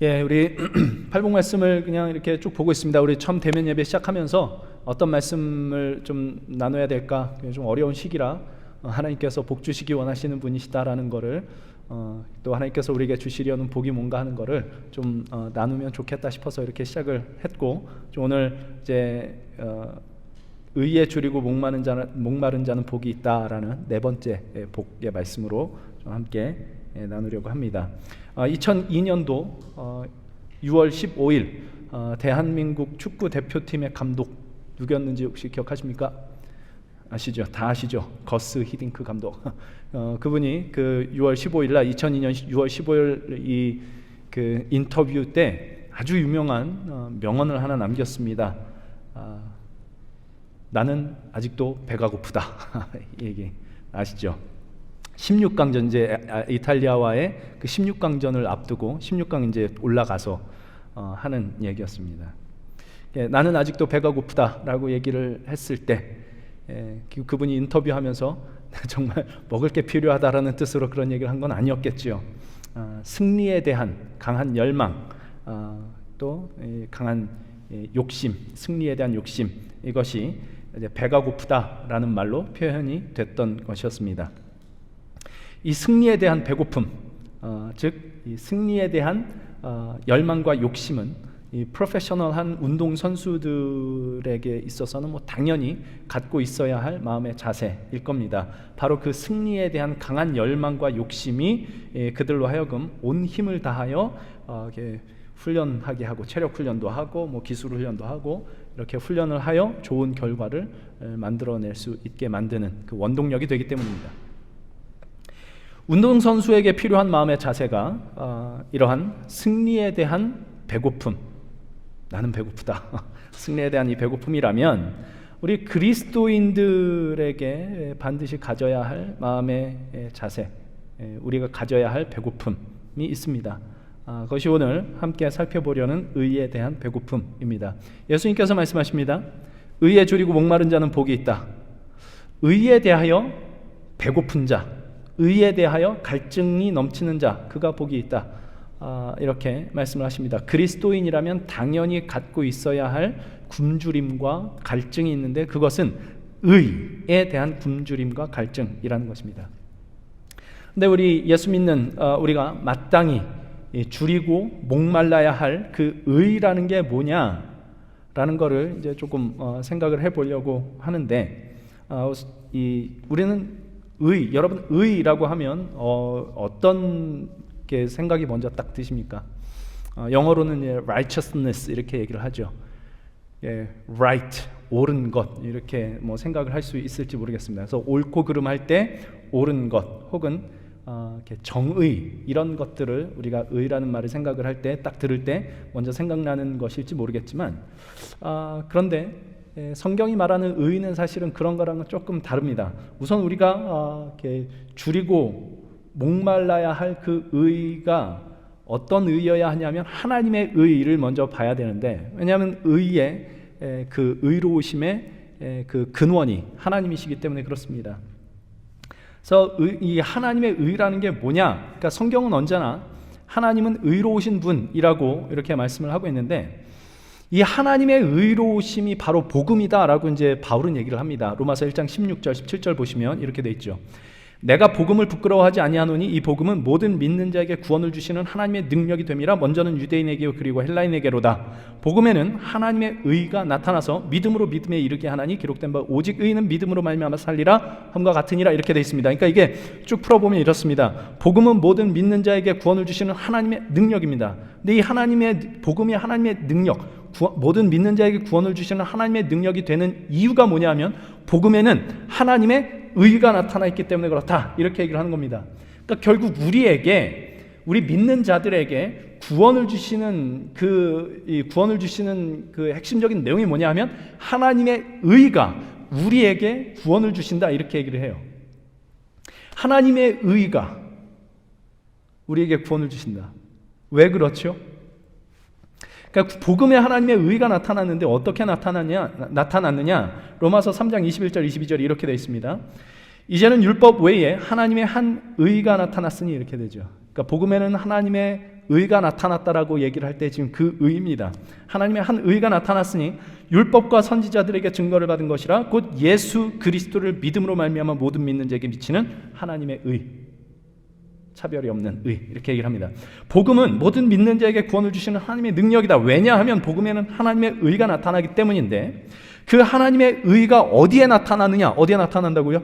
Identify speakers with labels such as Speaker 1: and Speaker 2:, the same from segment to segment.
Speaker 1: 예, 우리 팔복 말씀을 그냥 이렇게 쭉 보고 있습니다. 우리 처음 대면 예배 시작하면서 어떤 말씀을 좀 나눠야 될까 좀 어려운 시기라 하나님께서 복 주시기 원하시는 분이시다라는 거를 또 하나님께서 우리에게 주시려는 복이 뭔가 하는 거를 좀 나누면 좋겠다 싶어서 이렇게 시작을 했고, 좀 오늘 이제 의에 줄이고 목마른 자는 복이 있다라는 네 번째 복의 말씀으로 좀 함께 나누려고 합니다. 2002년도 6월 15일 대한민국 축구 대표팀의 감독 누구였는지 혹시 기억하십니까? 아시죠? 다 아시죠? 거스 히딩크 감독. 그분이 그 6월 15일 날 2002년 6월 15일 그 인터뷰 때 아주 유명한 명언을 하나 남겼습니다. 나는 아직도 배가 고프다. 이 얘기 아시죠? 16강전 이제 이탈리아와의 그 16강전을 앞두고 16강 이제 올라가서 하는 얘기였습니다. 나는 아직도 배가 고프다라고 얘기를 했을 때 그분이 인터뷰하면서 정말 먹을 게 필요하다라는 뜻으로 그런 얘기를 한 건 아니었겠지요. 승리에 대한 강한 열망, 또 강한 욕심, 승리에 대한 욕심, 이것이 이제 배가 고프다라는 말로 표현이 됐던 것이었습니다. 이 승리에 대한 배고픔, 즉 이 승리에 대한 열망과 욕심은 이 프로페셔널한 운동 선수들에게 있어서는 뭐 당연히 갖고 있어야 할 마음의 자세일 겁니다. 바로 그 승리에 대한 강한 열망과 욕심이 그들로 하여금 온 힘을 다하여 훈련하게 하고, 체력 훈련도 하고 뭐 기술 훈련도 하고 이렇게 훈련을 하여 좋은 결과를 만들어낼 수 있게 만드는 그 원동력이 되기 때문입니다. 운동선수에게 필요한 마음의 자세가 이러한 승리에 대한 배고픔, 나는 배고프다, 승리에 대한 이 배고픔이라면 우리 그리스도인들에게 반드시 가져야 할 마음의 자세, 우리가 가져야 할 배고픔이 있습니다. 그것이 오늘 함께 살펴보려는 의에 대한 배고픔입니다. 예수님께서 말씀하십니다. 의에 줄이고 목마른 자는 복이 있다. 의에 대하여 배고픈 자, 의에 대하여 갈증이 넘치는 자, 그가 복이 있다. 이렇게 말씀을 하십니다. 그리스도인이라면 당연히 갖고 있어야 할 굶주림과 갈증이 있는데 그것은 의에 대한 굶주림과 갈증이라는 것입니다. 근데 우리 예수 믿는 우리가 마땅히 줄이고 목말라야 할 그 의라는 게 뭐냐라는 거를 이제 조금 생각을 해보려고 하는데, 우리는 여러분 의라고 하면 어떤 게 생각이 먼저 딱 드십니까? 영어로는 righteousness 이렇게 얘기를 하죠. right, 옳은 것 이렇게 뭐 생각을 할 수 있을지 모르겠습니다. 그래서 옳고 그름 할 때 옳은 것, 혹은 이렇게 정의, 이런 것들을 우리가 의라는 말을 생각을 할 때, 딱 들을 때 먼저 생각나는 것일지 모르겠지만, 그런데 성경이 말하는 의는 사실은 그런 거랑은 조금 다릅니다. 우선 우리가 이렇게 줄이고 목말라야 할 그 의가 어떤 의여야 하냐면 하나님의 의를 먼저 봐야 되는데, 왜냐하면 의의 그 의로우심의 그 근원이 하나님이시기 때문에 그렇습니다. 그래서 이 하나님의 의라는 게 뭐냐? 그러니까 성경은 언제나 하나님은 의로우신 분이라고 이렇게 말씀을 하고 있는데, 이 하나님의 의로우심이 바로 복음이다라고 이제 바울은 얘기를 합니다. 로마서 1장 16절 17절 보시면 이렇게 돼 있죠. 내가 복음을 부끄러워하지 아니하노니 이 복음은 모든 믿는 자에게 구원을 주시는 하나님의 능력이 됨이라. 먼저는 유대인에게 그리고 헬라인에게로다. 복음에는 하나님의 의가 나타나서 믿음으로 믿음에 이르게 하나니 기록된 바 오직 의인은 믿음으로 말미암아 살리라 함과 같으니라. 이렇게 돼 있습니다. 그러니까 이게 쭉 풀어보면 이렇습니다. 복음은 모든 믿는 자에게 구원을 주시는 하나님의 능력입니다. 근데 이 하나님의 복음이 하나님의 능력, 모든 믿는 자에게 구원을 주시는 하나님의 능력이 되는 이유가 뭐냐면 복음에는 하나님의 의가 나타나 있기 때문에 그렇다, 이렇게 얘기를 하는 겁니다. 그러니까 결국 우리 믿는 자들에게 구원을 주시는 그 핵심적인 내용이 뭐냐면 하나님의 의가 우리에게 구원을 주신다, 이렇게 얘기를 해요. 하나님의 의가 우리에게 구원을 주신다. 왜 그렇죠? 그러니까 복음에 하나님의 의가 나타났는데 어떻게 나타났느냐? 로마서 3장 21절 22절이 이렇게 되어 있습니다. 이제는 율법 외에 하나님의 한 의가 나타났으니, 이렇게 되죠. 그러니까 복음에는 하나님의 의가 나타났다라고 얘기를 할 때 지금 그 의입니다. 하나님의 한 의가 나타났으니 율법과 선지자들에게 증거를 받은 것이라 곧 예수 그리스도를 믿음으로 말미암아 모든 믿는 자에게 미치는 하나님의 의, 차별이 없는 의, 이렇게 얘기를 합니다. 복음은 모든 믿는 자에게 구원을 주시는 하나님의 능력이다. 왜냐하면 복음에는 하나님의 의가 나타나기 때문인데, 그 하나님의 의가 어디에 나타나느냐? 어디에 나타난다고요?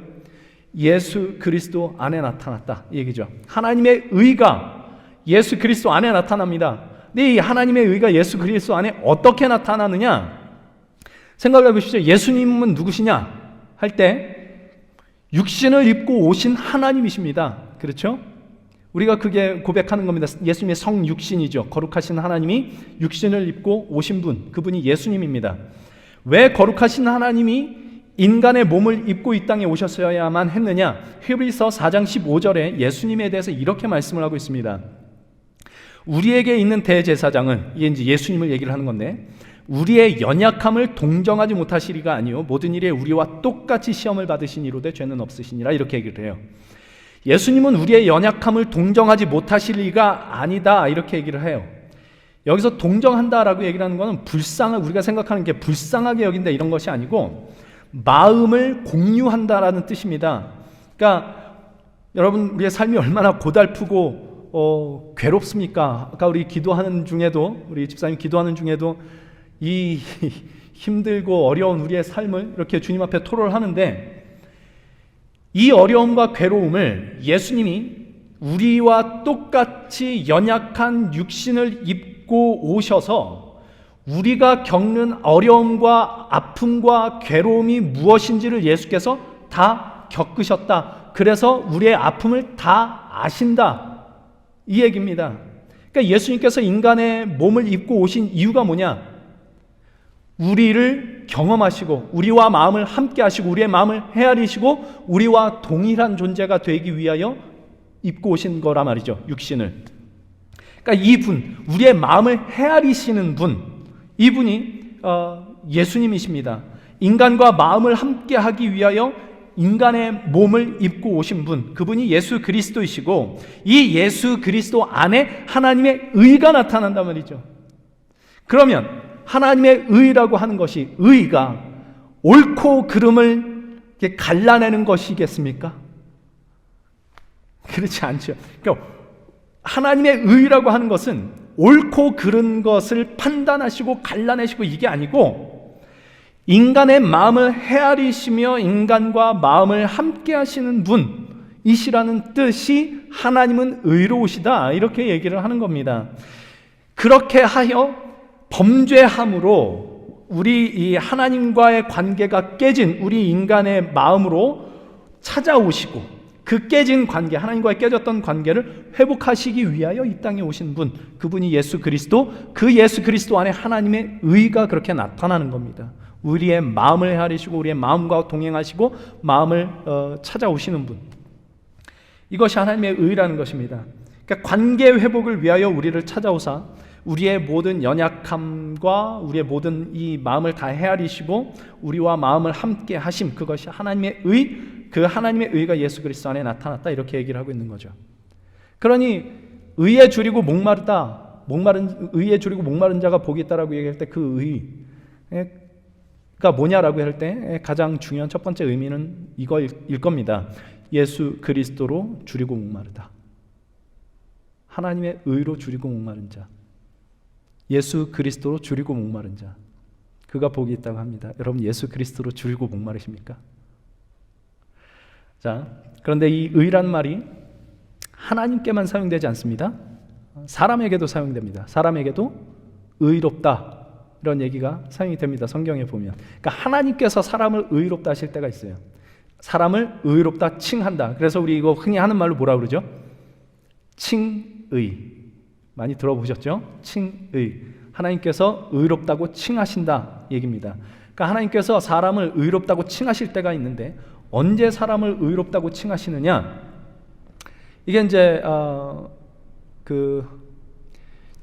Speaker 1: 예수 그리스도 안에 나타났다, 이 얘기죠. 하나님의 의가 예수 그리스도 안에 나타납니다. 근데 이 하나님의 의가 예수 그리스도 안에 어떻게 나타나느냐? 생각해 보십시오. 예수님은 누구시냐 할 때 육신을 입고 오신 하나님이십니다. 그렇죠? 우리가 그게 고백하는 겁니다. 예수님의 성육신이죠. 거룩하신 하나님이 육신을 입고 오신 분, 그분이 예수님입니다. 왜 거룩하신 하나님이 인간의 몸을 입고 이 땅에 오셨어야만 했느냐? 히브리서 4장 15절에 예수님에 대해서 이렇게 말씀을 하고 있습니다. 우리에게 있는 대제사장은, 이게 이제 예수님을 얘기를 하는 건데, 우리의 연약함을 동정하지 못하시리가 아니요 모든 일에 우리와 똑같이 시험을 받으신 이로되 죄는 없으시니라, 이렇게 얘기를 해요. 예수님은 우리의 연약함을 동정하지 못하실 리가 아니다, 이렇게 얘기를 해요. 여기서 동정한다라고 얘기를 하는 것은 우리가 생각하는 게 불쌍하게 여긴다 이런 것이 아니고 마음을 공유한다라는 뜻입니다. 그러니까 여러분, 우리의 삶이 얼마나 고달프고 괴롭습니까? 아까 우리 기도하는 중에도, 우리 집사님 기도하는 중에도 이 힘들고 어려운 우리의 삶을 이렇게 주님 앞에 토로를 하는데, 이 어려움과 괴로움을 예수님이 우리와 똑같이 연약한 육신을 입고 오셔서 우리가 겪는 어려움과 아픔과 괴로움이 무엇인지를 예수께서 다 겪으셨다. 그래서 우리의 아픔을 다 아신다, 이 얘기입니다. 그러니까 예수님께서 인간의 몸을 입고 오신 이유가 뭐냐? 우리를 경험하시고 우리와 마음을 함께 하시고 우리의 마음을 헤아리시고 우리와 동일한 존재가 되기 위하여 입고 오신 거란 말이죠, 육신을. 그러니까 이분, 우리의 마음을 헤아리시는 분, 이분이 예수님이십니다. 인간과 마음을 함께 하기 위하여 인간의 몸을 입고 오신 분, 그분이 예수 그리스도이시고, 이 예수 그리스도 안에 하나님의 의가 나타난단 말이죠. 그러면 하나님의 의라고 하는 것이, 의가 옳고 그름을 갈라내는 것이겠습니까? 그렇지 않죠. 그러니까 하나님의 의라고 하는 것은 옳고 그른 것을 판단하시고 갈라내시고 이게 아니고, 인간의 마음을 헤아리시며 인간과 마음을 함께 하시는 분이시라는 뜻이 하나님은 의로우시다, 이렇게 얘기를 하는 겁니다. 그렇게 하여 범죄함으로 우리 이 하나님과의 관계가 깨진 우리 인간의 마음으로 찾아오시고, 그 깨진 관계, 하나님과의 깨졌던 관계를 회복하시기 위하여 이 땅에 오신 분, 그분이 예수 그리스도, 그 예수 그리스도 안에 하나님의 의가 그렇게 나타나는 겁니다. 우리의 마음을 헤아리시고 우리의 마음과 동행하시고 마음을 찾아오시는 분, 이것이 하나님의 의라는 것입니다. 그러니까 관계 회복을 위하여 우리를 찾아오사 우리의 모든 연약함과 우리의 모든 이 마음을 다 헤아리시고 우리와 마음을 함께 하심, 그것이 하나님의 의, 그 하나님의 의가 예수 그리스도 안에 나타났다, 이렇게 얘기를 하고 있는 거죠. 그러니 의에 줄이고 목마르다, 의에 줄이고 목마른 자가 복이 있다라고 얘기할 때 그 의가 뭐냐라고 할 때 가장 중요한 첫 번째 의미는 이거일 겁니다. 예수 그리스도로 줄이고 목마르다. 하나님의 의로 줄이고 목마른 자, 예수 그리스도로 줄이고 목마른 자, 그가 복이 있다고 합니다. 여러분, 예수 그리스도로 줄이고 목마르십니까? 자, 그런데 이 의란 말이 하나님께만 사용되지 않습니다. 사람에게도 사용됩니다. 사람에게도 의롭다, 이런 얘기가 사용이 됩니다. 성경에 보면. 그러니까 하나님께서 사람을 의롭다 하실 때가 있어요. 사람을 의롭다 칭한다. 그래서 우리 이거 흔히 하는 말로 뭐라 그러죠? 칭의. 많이 들어보셨죠? 칭의. 하나님께서 의롭다고 칭하신다 얘기입니다. 그러니까 하나님께서 사람을 의롭다고 칭하실 때가 있는데, 언제 사람을 의롭다고 칭하시느냐? 이게 이제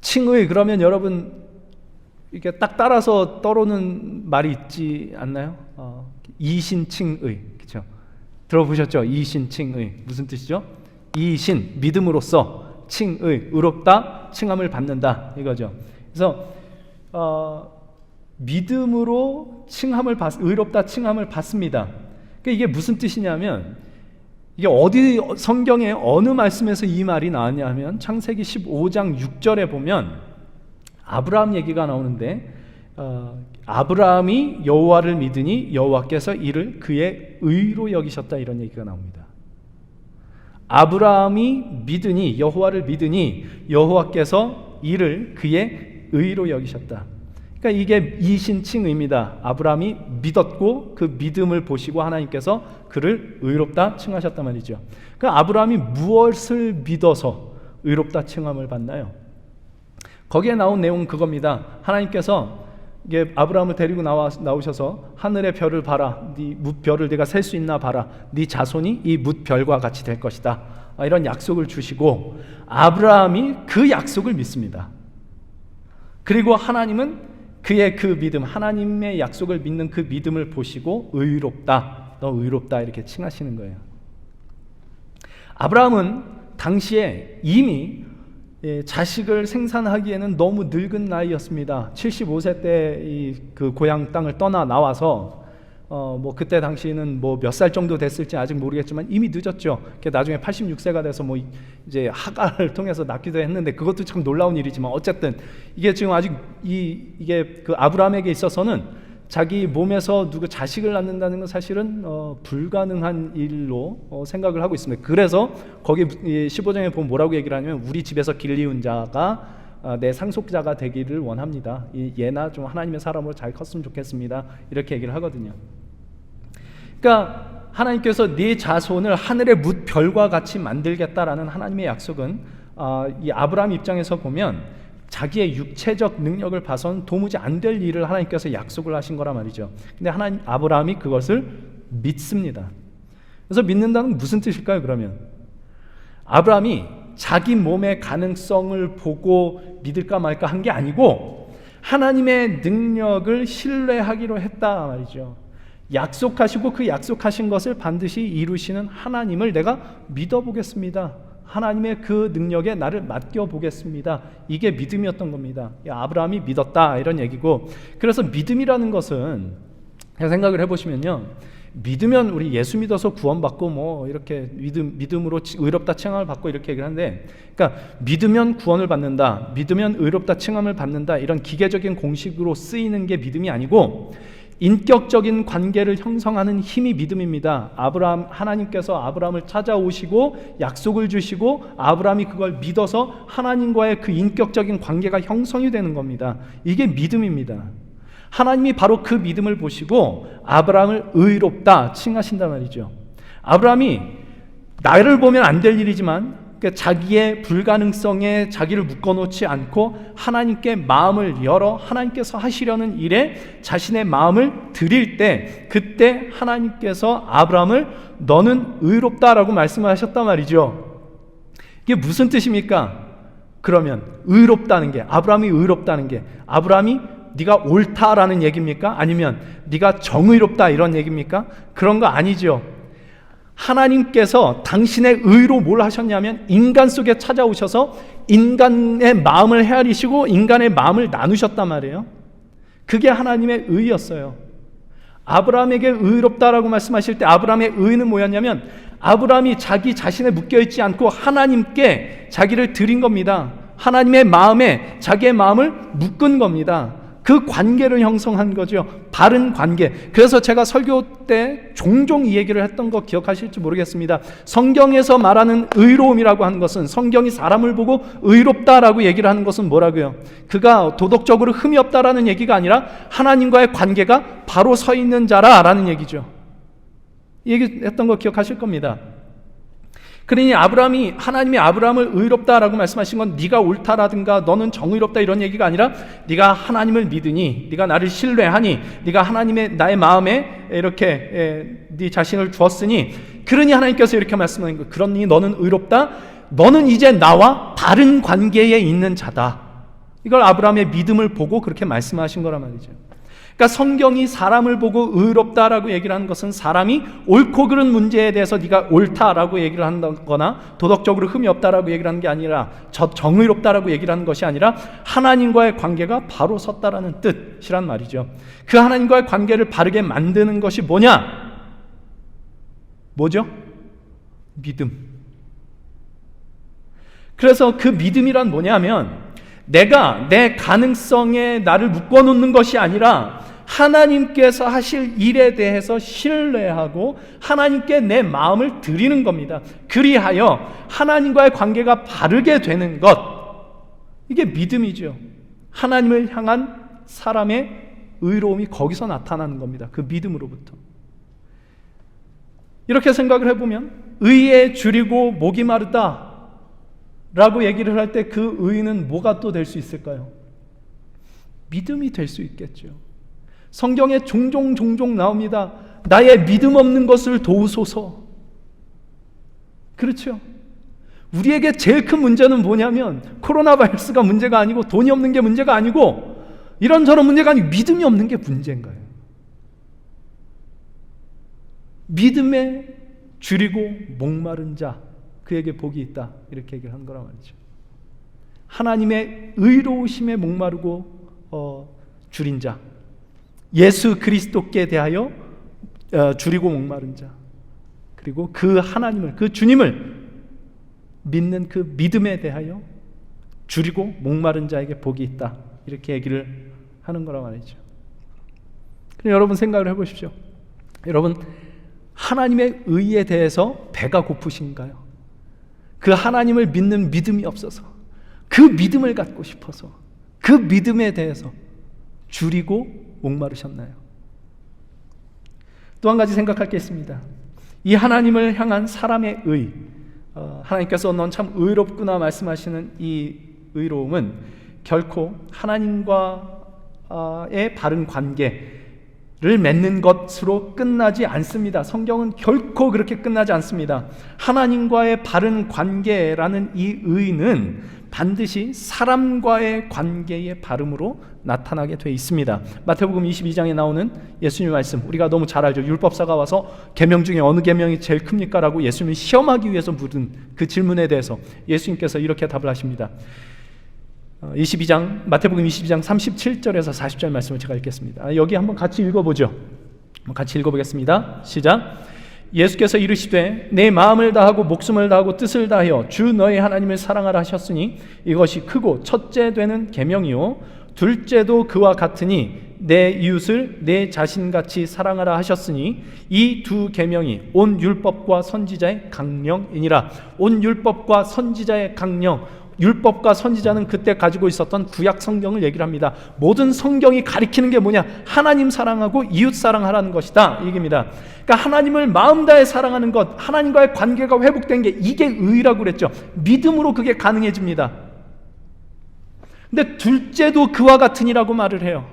Speaker 1: 칭의, 그러면 여러분 이게 딱 따라서 떠오르는 말이 있지 않나요? 이신칭의, 그렇죠? 들어보셨죠? 이신칭의 무슨 뜻이죠? 이신, 믿음으로써, 칭의, 의롭다 칭함을 받는다 이거죠. 그래서 믿음으로 의롭다 칭함을 받습니다. 그러니까 이게 무슨 뜻이냐면, 이게 어디 성경에 어느 말씀에서 이 말이 나왔냐 하면 창세기 15장 6절에 보면 아브라함 얘기가 나오는데, 아브라함이 여호와를 믿으니 여호와께서 이를 그의 의로 여기셨다, 이런 얘기가 나옵니다. 아브라함이 믿으니, 여호와를 믿으니 여호와께서 이를 그의 의로 여기셨다. 그러니까 이게 이신칭의입니다. 아브라함이 믿었고 그 믿음을 보시고 하나님께서 그를 의롭다 칭하셨단 말이죠. 그러니까 아브라함이 무엇을 믿어서 의롭다 칭함을 받나요? 거기에 나온 내용은 그겁니다. 하나님께서 이게 아브라함을 데리고 나오셔서 하늘의 별을 봐라, 네 뭇별을 네가 셀 수 있나 봐라, 네 자손이 이 뭇별과 같이 될 것이다, 이런 약속을 주시고 아브라함이 그 약속을 믿습니다. 그리고 하나님은 그의 그 믿음, 하나님의 약속을 믿는 그 믿음을 보시고 의롭다, 너 의롭다 이렇게 칭하시는 거예요. 아브라함은 당시에 이미 자식을 생산하기에는 너무 늙은 나이였습니다. 75세 때 그 고향 땅을 떠나 나와서 뭐 그때 당시에는 뭐 몇 살 정도 됐을지 아직 모르겠지만 이미 늦었죠. 나중에 86세가 돼서 뭐 이제 하가를 통해서 낳기도 했는데 그것도 참 놀라운 일이지만 어쨌든 이게 지금 아직 이게 그 아브라함에게 있어서는 자기 몸에서 누구 자식을 낳는다는 건 사실은 불가능한 일로 생각을 하고 있습니다. 그래서 거기 15장에 보면 뭐라고 얘기를 하냐면, 우리 집에서 길 이은 자가 내 상속자가 되기를 원합니다. 얘나 좀 하나님의 사람으로 잘 컸으면 좋겠습니다. 이렇게 얘기를 하거든요. 그러니까 하나님께서 네 자손을 하늘의 뭇별과 같이 만들겠다라는 하나님의 약속은 이 아브라함 입장에서 보면 자기의 육체적 능력을 봐서는 도무지 안 될 일을 하나님께서 약속을 하신 거란 말이죠. 근데 아브라함이 그것을 믿습니다. 그래서 믿는다는 무슨 뜻일까요? 그러면 아브라함이 자기 몸의 가능성을 보고 믿을까 말까 한 게 아니고 하나님의 능력을 신뢰하기로 했다 말이죠. 약속하시고 그 약속하신 것을 반드시 이루시는 하나님을 내가 믿어보겠습니다. 하나님의 그 능력에 나를 맡겨보겠습니다. 이게 믿음이었던 겁니다. 아브라함이 믿었다 이런 얘기고, 그래서 믿음이라는 것은 생각을 해보시면요, 믿으면 우리 예수 믿어서 구원받고 뭐 이렇게 믿음으로 의롭다 칭함을 받고 이렇게 얘기를 하는데, 그러니까 믿으면 구원을 받는다, 믿으면 의롭다 칭함을 받는다, 이런 기계적인 공식으로 쓰이는 게 믿음이 아니고 인격적인 관계를 형성하는 힘이 믿음입니다. 하나님께서 아브라함을 찾아오시고 약속을 주시고 아브라함이 그걸 믿어서 하나님과의 그 인격적인 관계가 형성이 되는 겁니다. 이게 믿음입니다. 하나님이 바로 그 믿음을 보시고 아브라함을 의롭다 칭하신단 말이죠. 아브라함이 나를 보면 안 될 일이지만 자기의 불가능성에 자기를 묶어놓지 않고 하나님께 마음을 열어 하나님께서 하시려는 일에 자신의 마음을 드릴 때, 그때 하나님께서 아브라함을 너는 의롭다라고 말씀을 하셨단 말이죠. 이게 무슨 뜻입니까? 그러면 의롭다는 게, 아브라함이 의롭다는 게 아브라함이 네가 옳다라는 얘기입니까? 아니면 네가 정의롭다 이런 얘기입니까? 그런 거 아니죠. 하나님께서 당신의 의로 뭘 하셨냐면 인간 속에 찾아오셔서 인간의 마음을 헤아리시고 인간의 마음을 나누셨단 말이에요. 그게 하나님의 의였어요. 아브라함에게 의롭다라고 말씀하실 때 아브라함의 의는 뭐였냐면, 아브라함이 자기 자신에 묶여있지 않고 하나님께 자기를 드린 겁니다. 하나님의 마음에 자기의 마음을 묶은 겁니다. 그 관계를 형성한 거죠. 바른 관계. 그래서 제가 설교 때 종종 이 얘기를 했던 거 기억하실지 모르겠습니다. 성경에서 말하는 의로움이라고 하는 것은, 성경이 사람을 보고 의롭다라고 얘기를 하는 것은 뭐라고요? 그가 도덕적으로 흠이 없다라는 얘기가 아니라 하나님과의 관계가 바로 서 있는 자라라는 얘기죠. 이 얘기 했던 거 기억하실 겁니다. 그러니 하나님이 아브라함을 의롭다라고 말씀하신 건 네가 옳다라든가 너는 정의롭다 이런 얘기가 아니라, 네가 하나님을 믿으니, 네가 나를 신뢰하니, 네가 나의 마음에 이렇게 네 자신을 주었으니, 그러니 하나님께서 이렇게 말씀하는 거예요. 그러니 너는 의롭다, 너는 이제 나와 바른 관계에 있는 자다. 이걸 아브라함의 믿음을 보고 그렇게 말씀하신 거란 말이죠. 그러니까 성경이 사람을 보고 의롭다라고 얘기를 하는 것은 사람이 옳고 그른 문제에 대해서 네가 옳다라고 얘기를 한다거나 도덕적으로 흠이 없다라고 얘기를 하는 게 아니라 정의롭다라고 얘기를 하는 것이 아니라 하나님과의 관계가 바로 섰다라는 뜻이란 말이죠. 그 하나님과의 관계를 바르게 만드는 것이 뭐냐? 뭐죠? 믿음. 그래서 그 믿음이란 뭐냐면 내가 내 가능성에 나를 묶어놓는 것이 아니라 하나님께서 하실 일에 대해서 신뢰하고 하나님께 내 마음을 드리는 겁니다. 그리하여 하나님과의 관계가 바르게 되는 것, 이게 믿음이죠. 하나님을 향한 사람의 의로움이 거기서 나타나는 겁니다. 그 믿음으로부터. 이렇게 생각을 해보면 의에 줄이고 목이 마르다 라고 얘기를 할 때 그 의는 뭐가 또 될 수 있을까요? 믿음이 될 수 있겠죠. 성경에 종종 나옵니다. 나의 믿음 없는 것을 도우소서. 그렇죠. 우리에게 제일 큰 문제는 뭐냐면 코로나 바이러스가 문제가 아니고 돈이 없는 게 문제가 아니고 이런저런 문제가 아니고 믿음이 없는 게 문제인 거예요. 믿음에 줄이고 목마른 자 그에게 복이 있다, 이렇게 얘기를 하는 거란 말이죠. 하나님의 의로우심에 목마르고 줄인 자, 예수 그리스도께 대하여 줄이고 목마른 자, 그리고 그 하나님을, 그 주님을 믿는 그 믿음에 대하여 줄이고 목마른 자에게 복이 있다, 이렇게 얘기를 하는 거란 말이죠. 그럼 여러분 생각을 해보십시오. 여러분 하나님의 의에 대해서 배가 고프신가요? 그 하나님을 믿는 믿음이 없어서 그 믿음을 갖고 싶어서 그 믿음에 대해서 줄이고 목마르셨나요? 또 한 가지 생각할 게 있습니다. 이 하나님을 향한 사람의 의, 하나님께서 넌 참 의롭구나 말씀하시는 이 의로움은 결코 하나님과의 바른 관계를 맺는 것으로 끝나지 않습니다. 성경은 결코 그렇게 끝나지 않습니다. 하나님과의 바른 관계라는 이 의는 반드시 사람과의 관계의 바름으로 나타나게 되어 있습니다. 마태복음 22장에 나오는 예수님의 말씀, 우리가 너무 잘 알죠. 율법사가 와서 계명 중에 어느 계명이 제일 큽니까? 라고 예수님을 시험하기 위해서 물은 그 질문에 대해서 예수님께서 이렇게 답을 하십니다. 22장, 마태복음 22장 37절에서 40절 말씀을 제가 읽겠습니다. 여기 한번 같이 읽어보죠. 같이 읽어보겠습니다. 시작. 예수께서 이르시되 내 마음을 다하고 목숨을 다하고 뜻을 다하여 주 너의 하나님을 사랑하라 하셨으니 이것이 크고 첫째 되는 계명이요 둘째도 그와 같으니 내 이웃을 내 자신같이 사랑하라 하셨으니 이 두 계명이 온 율법과 선지자의 강령이니라. 온 율법과 선지자의 강령, 율법과 선지자는 그때 가지고 있었던 구약 성경을 얘기를 합니다. 모든 성경이 가리키는 게 뭐냐? 하나님 사랑하고 이웃 사랑하라는 것이다, 이 얘기입니다. 그러니까 하나님을 마음 다해 사랑하는 것, 하나님과의 관계가 회복된 게 이게 의라고 그랬죠. 믿음으로 그게 가능해집니다. 근데 둘째도 그와 같으니라고 말을 해요.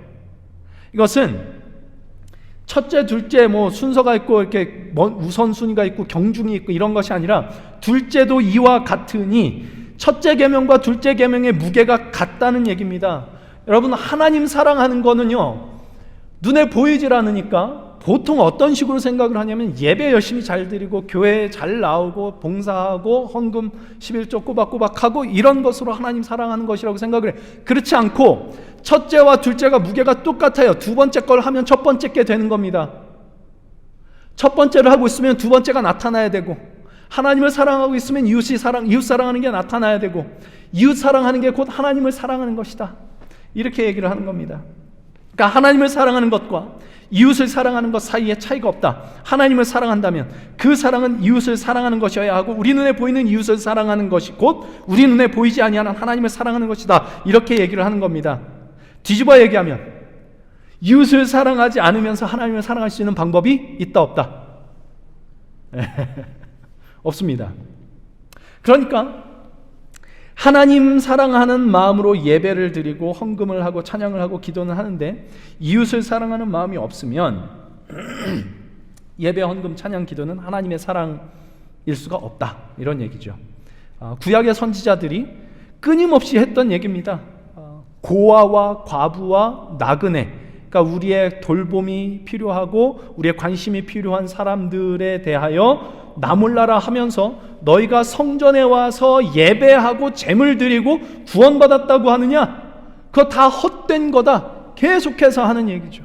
Speaker 1: 이것은 첫째, 둘째 뭐 순서가 있고 이렇게 우선순위가 있고 경중이 있고 이런 것이 아니라 둘째도 이와 같으니 첫째 계명과 둘째 계명의 무게가 같다는 얘기입니다. 여러분 하나님 사랑하는 거는요 눈에 보이질 않으니까 보통 어떤 식으로 생각을 하냐면 예배 열심히 잘 드리고 교회에 잘 나오고 봉사하고 헌금 11조 꼬박꼬박 하고 이런 것으로 하나님 사랑하는 것이라고 생각을 해. 그렇지 않고 첫째와 둘째가 무게가 똑같아요. 두 번째 걸 하면 첫 번째 게 되는 겁니다. 첫 번째를 하고 있으면 두 번째가 나타나야 되고 하나님을 사랑하고 있으면 이웃 사랑하는 게 나타나야 되고 이웃 사랑하는 게 곧 하나님을 사랑하는 것이다, 이렇게 얘기를 하는 겁니다. 그러니까 하나님을 사랑하는 것과 이웃을 사랑하는 것 사이에 차이가 없다. 하나님을 사랑한다면 그 사랑은 이웃을 사랑하는 것이어야 하고 우리 눈에 보이는 이웃을 사랑하는 것이 곧 우리 눈에 보이지 아니하는 하나님을 사랑하는 것이다, 이렇게 얘기를 하는 겁니다. 뒤집어 얘기하면 이웃을 사랑하지 않으면서 하나님을 사랑할 수 있는 방법이 있다 없다? 없습니다. 그러니까 하나님 사랑하는 마음으로 예배를 드리고 헌금을 하고 찬양을 하고 기도는 하는데 이웃을 사랑하는 마음이 없으면 예배, 헌금, 찬양, 기도는 하나님의 사랑일 수가 없다, 이런 얘기죠. 구약의 선지자들이 끊임없이 했던 얘기입니다. 고아와 과부와 나그네, 그러니까 우리의 돌봄이 필요하고 우리의 관심이 필요한 사람들에 대하여 나 몰라라 하면서 너희가 성전에 와서 예배하고 제물 드리고 구원받았다고 하느냐? 그거 다 헛된 거다. 계속해서 하는 얘기죠.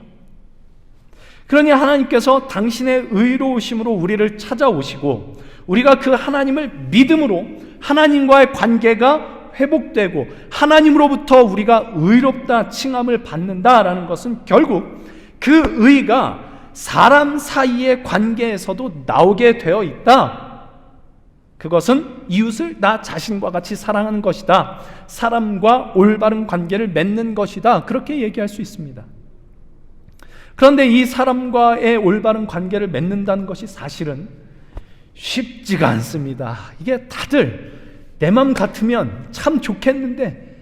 Speaker 1: 그러니 하나님께서 당신의 의로우심으로 우리를 찾아오시고 우리가 그 하나님을 믿음으로 하나님과의 관계가 회복되고 하나님으로부터 우리가 의롭다 칭함을 받는다라는 것은 결국 그 의가 사람 사이의 관계에서도 나오게 되어 있다. 그것은 이웃을 나 자신과 같이 사랑하는 것이다. 사람과 올바른 관계를 맺는 것이다. 그렇게 얘기할 수 있습니다. 그런데 이 사람과의 올바른 관계를 맺는다는 것이 사실은 쉽지가 않습니다. 이게 다들 내 맘 같으면 참 좋겠는데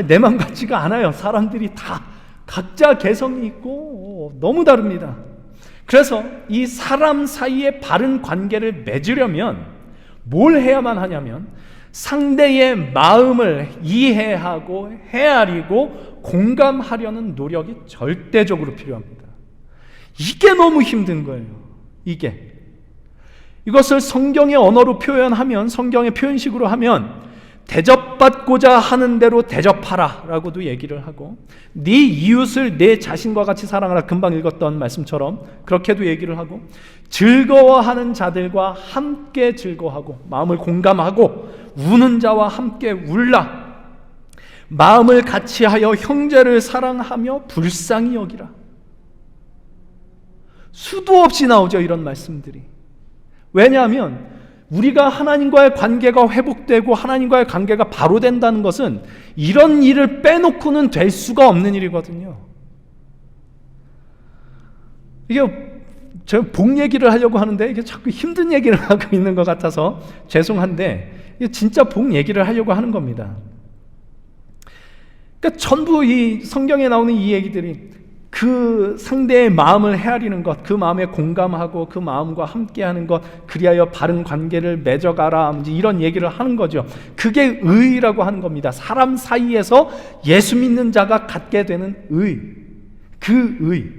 Speaker 1: 내 맘 같지가 않아요. 사람들이 다 각자 개성이 있고 너무 다릅니다. 그래서 이 사람 사이의 바른 관계를 맺으려면 뭘 해야만 하냐면 상대의 마음을 이해하고 헤아리고 공감하려는 노력이 절대적으로 필요합니다. 이게 너무 힘든 거예요. 이것을 성경의 언어로 표현하면, 성경의 표현식으로 하면 대접받고자 하는 대로 대접하라 라고도 얘기를 하고, 네 이웃을 내 자신과 같이 사랑하라, 금방 읽었던 말씀처럼 그렇게도 얘기를 하고, 즐거워하는 자들과 함께 즐거워하고 마음을 공감하고 우는 자와 함께 울라, 마음을 같이하여 형제를 사랑하며 불쌍히 여기라. 수도 없이 나오죠, 이런 말씀들이. 왜냐하면 우리가 하나님과의 관계가 회복되고 하나님과의 관계가 바로 된다는 것은 이런 일을 빼놓고는 될 수가 없는 일이거든요. 이게 제가 복 얘기를 하려고 하는데 이게 자꾸 힘든 얘기를 하고 있는 것 같아서 죄송한데, 이게 진짜 복 얘기를 하려고 하는 겁니다. 그러니까 전부 이 성경에 나오는 이 얘기들이 그 상대의 마음을 헤아리는 것, 그 마음에 공감하고 그 마음과 함께하는 것, 그리하여 바른 관계를 맺어가라, 이런 얘기를 하는 거죠. 그게 의라고 하는 겁니다. 사람 사이에서 예수 믿는 자가 갖게 되는 의, 그 의.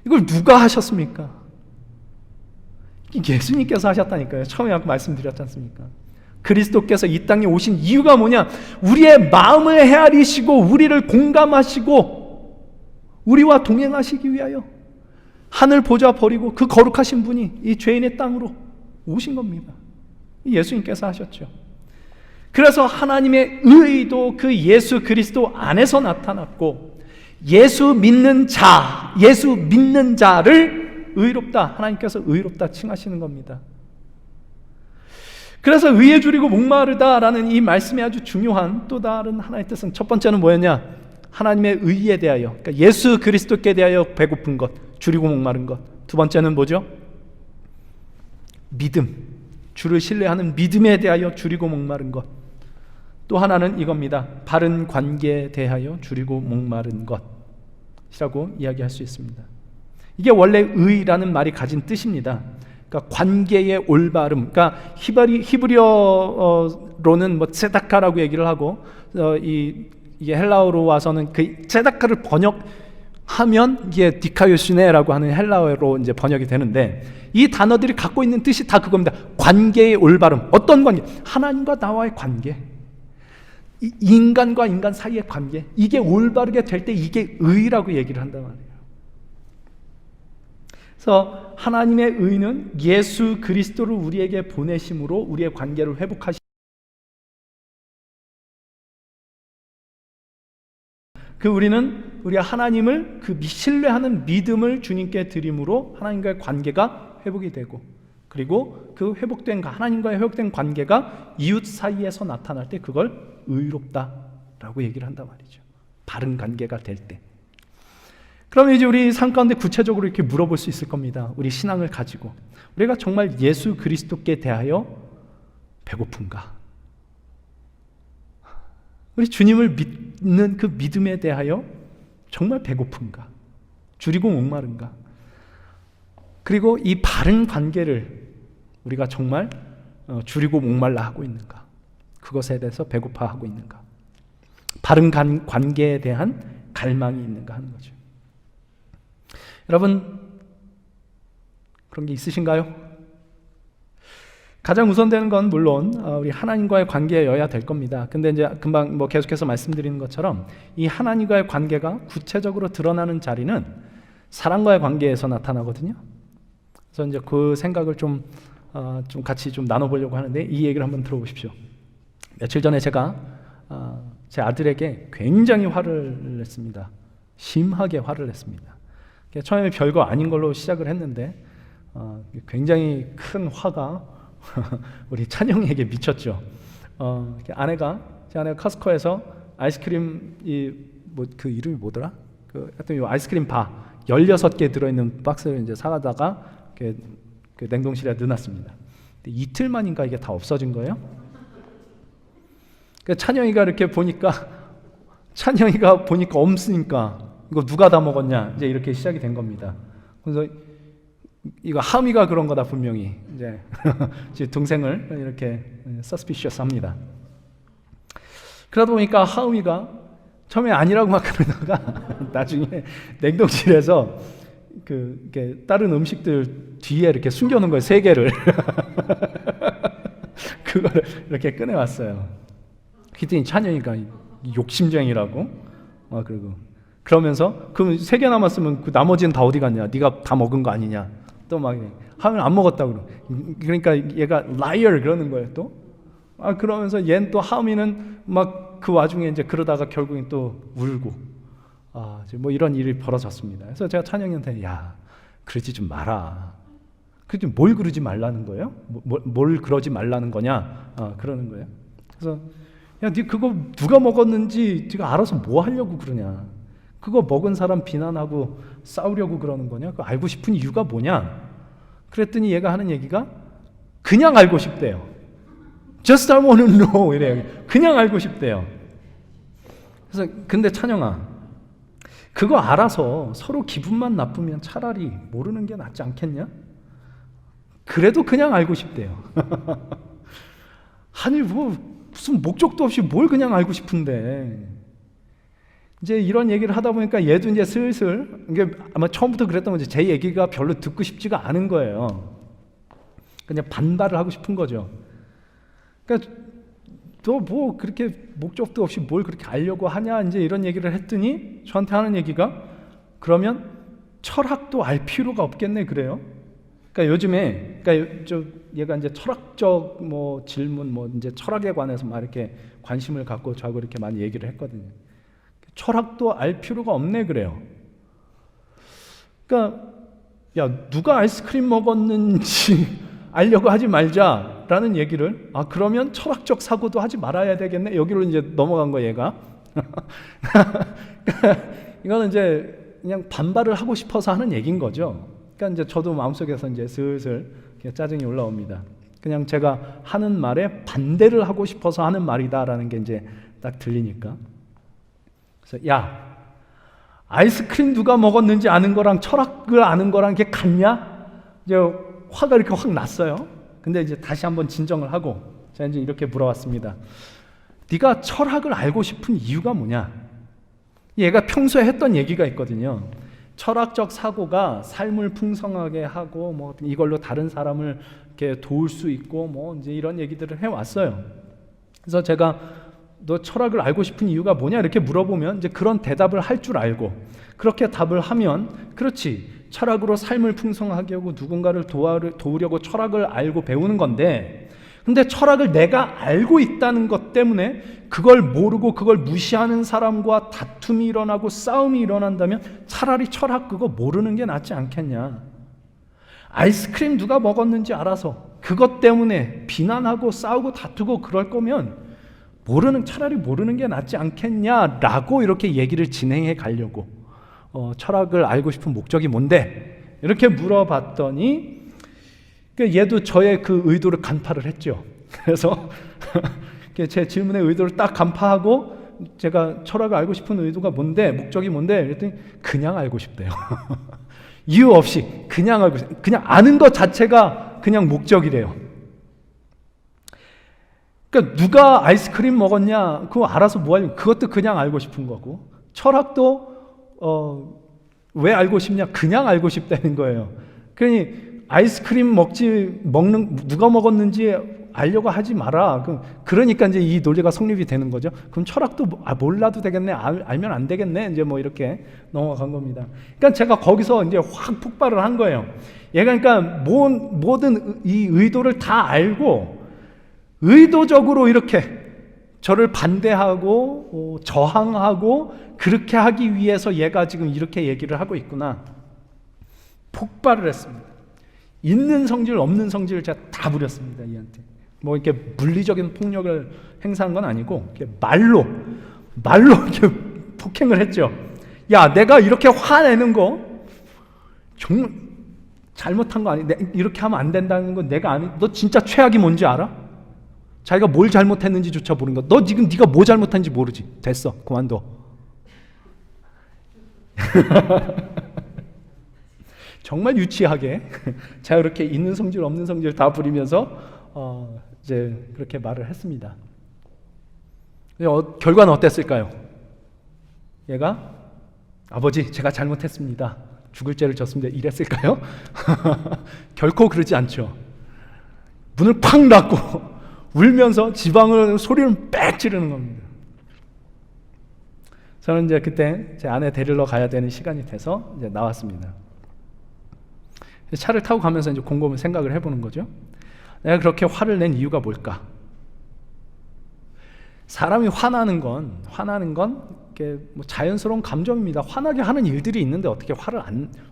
Speaker 1: 이걸 누가 하셨습니까? 예수님께서 하셨다니까요. 처음에 아까 말씀드렸지 않습니까? 그리스도께서 이 땅에 오신 이유가 뭐냐? 우리의 마음을 헤아리시고 우리를 공감하시고 우리와 동행하시기 위하여 하늘 보좌 버리고 그 거룩하신 분이 이 죄인의 땅으로 오신 겁니다. 예수님께서 하셨죠. 그래서 하나님의 의도 그 예수 그리스도 안에서 나타났고, 예수 믿는 자를 의롭다, 하나님께서 의롭다 칭하시는 겁니다. 그래서 의에 줄이고 목마르다라는 이 말씀이 아주 중요한 또 다른 하나의 뜻은, 첫 번째는 뭐였냐? 하나님의 의에 대하여, 그러니까 예수 그리스도께 대하여 배고픈 것, 줄이고 목마른 것. 두 번째는 뭐죠? 믿음, 주를 신뢰하는 믿음에 대하여 줄이고 목마른 것. 또 하나는 이겁니다. 바른 관계에 대하여 줄이고 목마른 것이라고 이야기할 수 있습니다. 이게 원래 의라는 말이 가진 뜻입니다. 그러니까 관계의 올바름, 그러니까 히브리어로는 뭐 ጼ다카라고 얘기를 하고, 이게 헬라어로 와서는 그 ጼ다카를 번역하면 이게 디카요시네라고 하는 헬라어로 이제 번역이 되는데, 이 단어들이 갖고 있는 뜻이 다 그겁니다. 관계의 올바름. 어떤 관계? 하나님과 나와의 관계, 인간과 인간 사이의 관계, 이게 올바르게 될 때 이게 의라고 얘기를 한단 말이에요. 그래서 하나님의 의는 예수 그리스도를 우리에게 보내심으로 우리의 관계를 회복하시, 우리는 우리 하나님을 그 신뢰하는 믿음을 주님께 드림으로 하나님과의 관계가 회복이 되고, 그리고 그 회복된 하나님과의 회복된 관계가 이웃 사이에서 나타날 때 그걸 의롭다라고 얘기를 한단 말이죠. 바른 관계가 될 때. 그러면 이제 우리 삶 가운데 구체적으로 이렇게 물어볼 수 있을 겁니다. 우리 신앙을 가지고 우리가 정말 예수 그리스도께 대하여 배고픈가? 우리 주님을 믿는 그 믿음에 대하여 정말 배고픈가? 줄이고 목마른가? 그리고 이 바른 관계를 우리가 정말 줄이고 목말라 하고 있는가? 그것에 대해서 배고파하고 있는가? 바른 관계에 대한 갈망이 있는가 하는 거죠. 여러분, 그런 게 있으신가요? 가장 우선되는 건 물론 우리 하나님과의 관계여야 될 겁니다. 근데 이제 금방 계속해서 말씀드리는 것처럼 이 하나님과의 관계가 구체적으로 드러나는 자리는 사랑과의 관계에서 나타나거든요. 그래서 이제 그 생각을 좀 같이 좀 나눠보려고 하는데, 이 얘기를 한번 들어보십시오. 며칠 전에 제가 제 아들에게 굉장히 화를 냈습니다. 심하게 화를 냈습니다. 처음에 별거 아닌 걸로 시작을 했는데 굉장히 큰 화가 우리 찬영이에게 미쳤죠. 제 아내가 커스코에서 아이스크림 그 이름이 뭐더라? 하여튼 이 아이스크림 바 16개 들어있는 박스를 이제 사가다가 그 냉동실에 넣어놨습니다. 근데 이틀 만인가 이게 다 없어진 거예요. 찬영이가 이렇게 보니까 없으니까 이거 누가 다 먹었냐, 이제 이렇게 시작이 된 겁니다. 그래서 이거 하미가 그런 거다 분명히, 이제 제 동생을 이렇게 suspicious 합니다. 그러다 보니까 하미가 처음에 아니라고 막 그러다가 나중에 냉동실에서 이렇게 다른 음식들 뒤에 이렇게 숨겨놓은 거예요, 3개를. 그걸 이렇게 꺼내왔어요. 그랬더니 찬영이가 욕심쟁이라고 그러면서 그럼 3개 남았으면 그 나머지는 다 어디 갔냐, 네가 다 먹은 거 아니냐, 또 막 하면 안 먹었다고 그러니까 얘가 liar 그러는 거예요. 또 그러면서 얘는 또 하미는 막 그 와중에 이제 그러다가 결국엔 또 울고 뭐 이런 일이 벌어졌습니다. 그래서 제가 찬영이한테 야, 그러지 좀 마라. 그러지 뭘 그러지 말라는 거예요? 뭘 그러지 말라는 거냐? 그러는 거예요. 그래서 야, 네 그거 누가 먹었는지 네가 알아서 뭐 하려고 그러냐? 그거 먹은 사람 비난하고 싸우려고 그러는 거냐? 그거 알고 싶은 이유가 뭐냐? 그랬더니 얘가 하는 얘기가 그냥 알고 싶대요. Just I want to know 이래요. 그냥 알고 싶대요. 그래서 근데 찬영아, 그거 알아서 서로 기분만 나쁘면 차라리 모르는 게 낫지 않겠냐? 그래도 그냥 알고 싶대요. 아니 뭐 무슨 목적도 없이 뭘 그냥 알고 싶은데. 이제 이런 얘기를 하다 보니까 얘도 이제 슬슬, 이게 아마 처음부터 그랬던 건지 제 얘기가 별로 듣고 싶지가 않은 거예요. 그냥 반발을 하고 싶은 거죠. 그러니까 너 뭐 그렇게 목적도 없이 뭘 그렇게 알려고 하냐, 이제 이런 얘기를 했더니 저한테 하는 얘기가 그러면 철학도 알 필요가 없겠네 그래요. 그러니까 요즘에 얘가 이제 철학적 질문 이제 철학에 관해서 막 이렇게 관심을 갖고 저하고 이렇게 많이 얘기를 했거든요. 철학도 알 필요가 없네 그래요. 그러니까 야, 누가 아이스크림 먹었는지 알려고 하지 말자라는 얘기를, 그러면 철학적 사고도 하지 말아야 되겠네, 여기로 이제 넘어간 거 얘가. 이거는 이제 그냥 반발을 하고 싶어서 하는 얘기인 거죠. 그러니까 이제 저도 마음속에서 이제 슬슬 짜증이 올라옵니다. 그냥 제가 하는 말에 반대를 하고 싶어서 하는 말이다라는 게 이제 딱 들리니까. 그래서 야, 아이스크림 누가 먹었는지 아는 거랑 철학을 아는 거랑 이게 같냐? 이제 화가 이렇게 확 났어요. 근데 이제 다시 한번 진정을 하고 제가 이제 이렇게 물어봤습니다. 네가 철학을 알고 싶은 이유가 뭐냐? 얘가 평소에 했던 얘기가 있거든요. 철학적 사고가 삶을 풍성하게 하고 뭐 이걸로 다른 사람을 이렇게 도울 수 있고 뭐 이제 이런 얘기들을 해왔어요. 그래서 제가 너 철학을 알고 싶은 이유가 뭐냐 이렇게 물어보면 이제 그런 대답을 할 줄 알고 그렇게 답을 하면 그렇지, 철학으로 삶을 풍성하게 하고 누군가를 도우려고 철학을 알고 배우는 건데, 근데 철학을 내가 알고 있다는 것 때문에 그걸 모르고 그걸 무시하는 사람과 다툼이 일어나고 싸움이 일어난다면 차라리 철학 그거 모르는 게 낫지 않겠냐. 아이스크림 누가 먹었는지 알아서 그것 때문에 비난하고 싸우고 다투고 그럴 거면 차라리 모르는 게 낫지 않겠냐라고 이렇게 얘기를 진행해 가려고 철학을 알고 싶은 목적이 뭔데? 이렇게 물어봤더니 얘도 저의 그 의도를 간파를 했죠. 그래서 제 질문의 의도를 딱 간파하고 제가 철학을 알고 싶은 의도가 뭔데? 목적이 뭔데? 그랬더니 그냥 알고 싶대요. 이유 없이 그냥 알고 싶어요. 그냥 아는 것 자체가 그냥 목적이래요. 그러니까 누가 아이스크림 먹었냐 그거 알아서 뭐 하냐고, 그것도 그냥 알고 싶은 거고, 철학도 왜 알고 싶냐? 그냥 알고 싶다는 거예요. 그러니 아이스크림 누가 먹었는지 알려고 하지 마라. 그러니까 이제 이 논리가 성립이 되는 거죠. 그럼 철학도 몰라도 되겠네, 알면 안 되겠네, 이제 뭐 이렇게 넘어간 겁니다. 그러니까 제가 거기서 이제 확 폭발을 한 거예요. 얘가 그러니까 모든 이 의도를 다 알고 의도적으로 이렇게 저를 반대하고 저항하고 그렇게 하기 위해서 얘가 지금 이렇게 얘기를 하고 있구나. 폭발을 했습니다. 있는 성질 없는 성질을 제가 다 부렸습니다. 얘한테 뭐 이렇게 물리적인 폭력을 행사한 건 아니고 이렇게 말로 이렇게 폭행을 했죠. 야, 내가 이렇게 화내는 거 정말 잘못한 거 아니? 이렇게 하면 안 된다는 건 내가 아니? 너 진짜 최악이 뭔지 알아? 자기가 뭘 잘못했는지조차 모르는 거. 너 지금 네가 뭐 잘못한지 모르지. 됐어, 그만둬. 정말 유치하게 제가 그렇게 있는 성질 없는 성질 다 부리면서 이제 그렇게 말을 했습니다. 결과는 어땠을까요? 얘가 아버지, 제가 잘못했습니다. 죽을 죄를 졌습니다. 이랬을까요? 결코 그러지 않죠. 문을 팍 닫고 울면서 지방을 소리를 빽 지르는 겁니다. 저는 이제 그때 제 아내 데리러 가야 되는 시간이 돼서 이제 나왔습니다. 차를 타고 가면서 이제 곰곰이 생각을 해보는 거죠. 내가 그렇게 화를 낸 이유가 뭘까? 사람이 화나는 건 이게 뭐 자연스러운 감정입니다. 화나게 하는 일들이 있는데 어떻게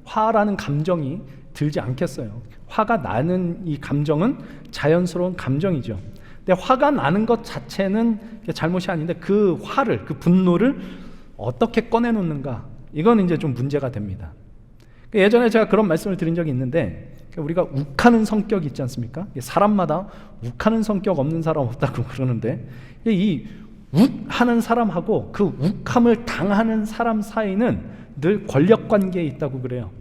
Speaker 1: 화라는 감정이 들지 않겠어요? 화가 나는 이 감정은 자연스러운 감정이죠. 근데 화가 나는 것 자체는 잘못이 아닌데 그 화를, 그 분노를 어떻게 꺼내놓는가, 이건 이제 좀 문제가 됩니다. 예전에 제가 그런 말씀을 드린 적이 있는데, 우리가 욱하는 성격이 있지 않습니까? 사람마다 욱하는 성격 없는 사람 없다고 그러는데, 이 욱하는 사람하고 그 욱함을 당하는 사람 사이는 늘 권력 관계에 있다고 그래요.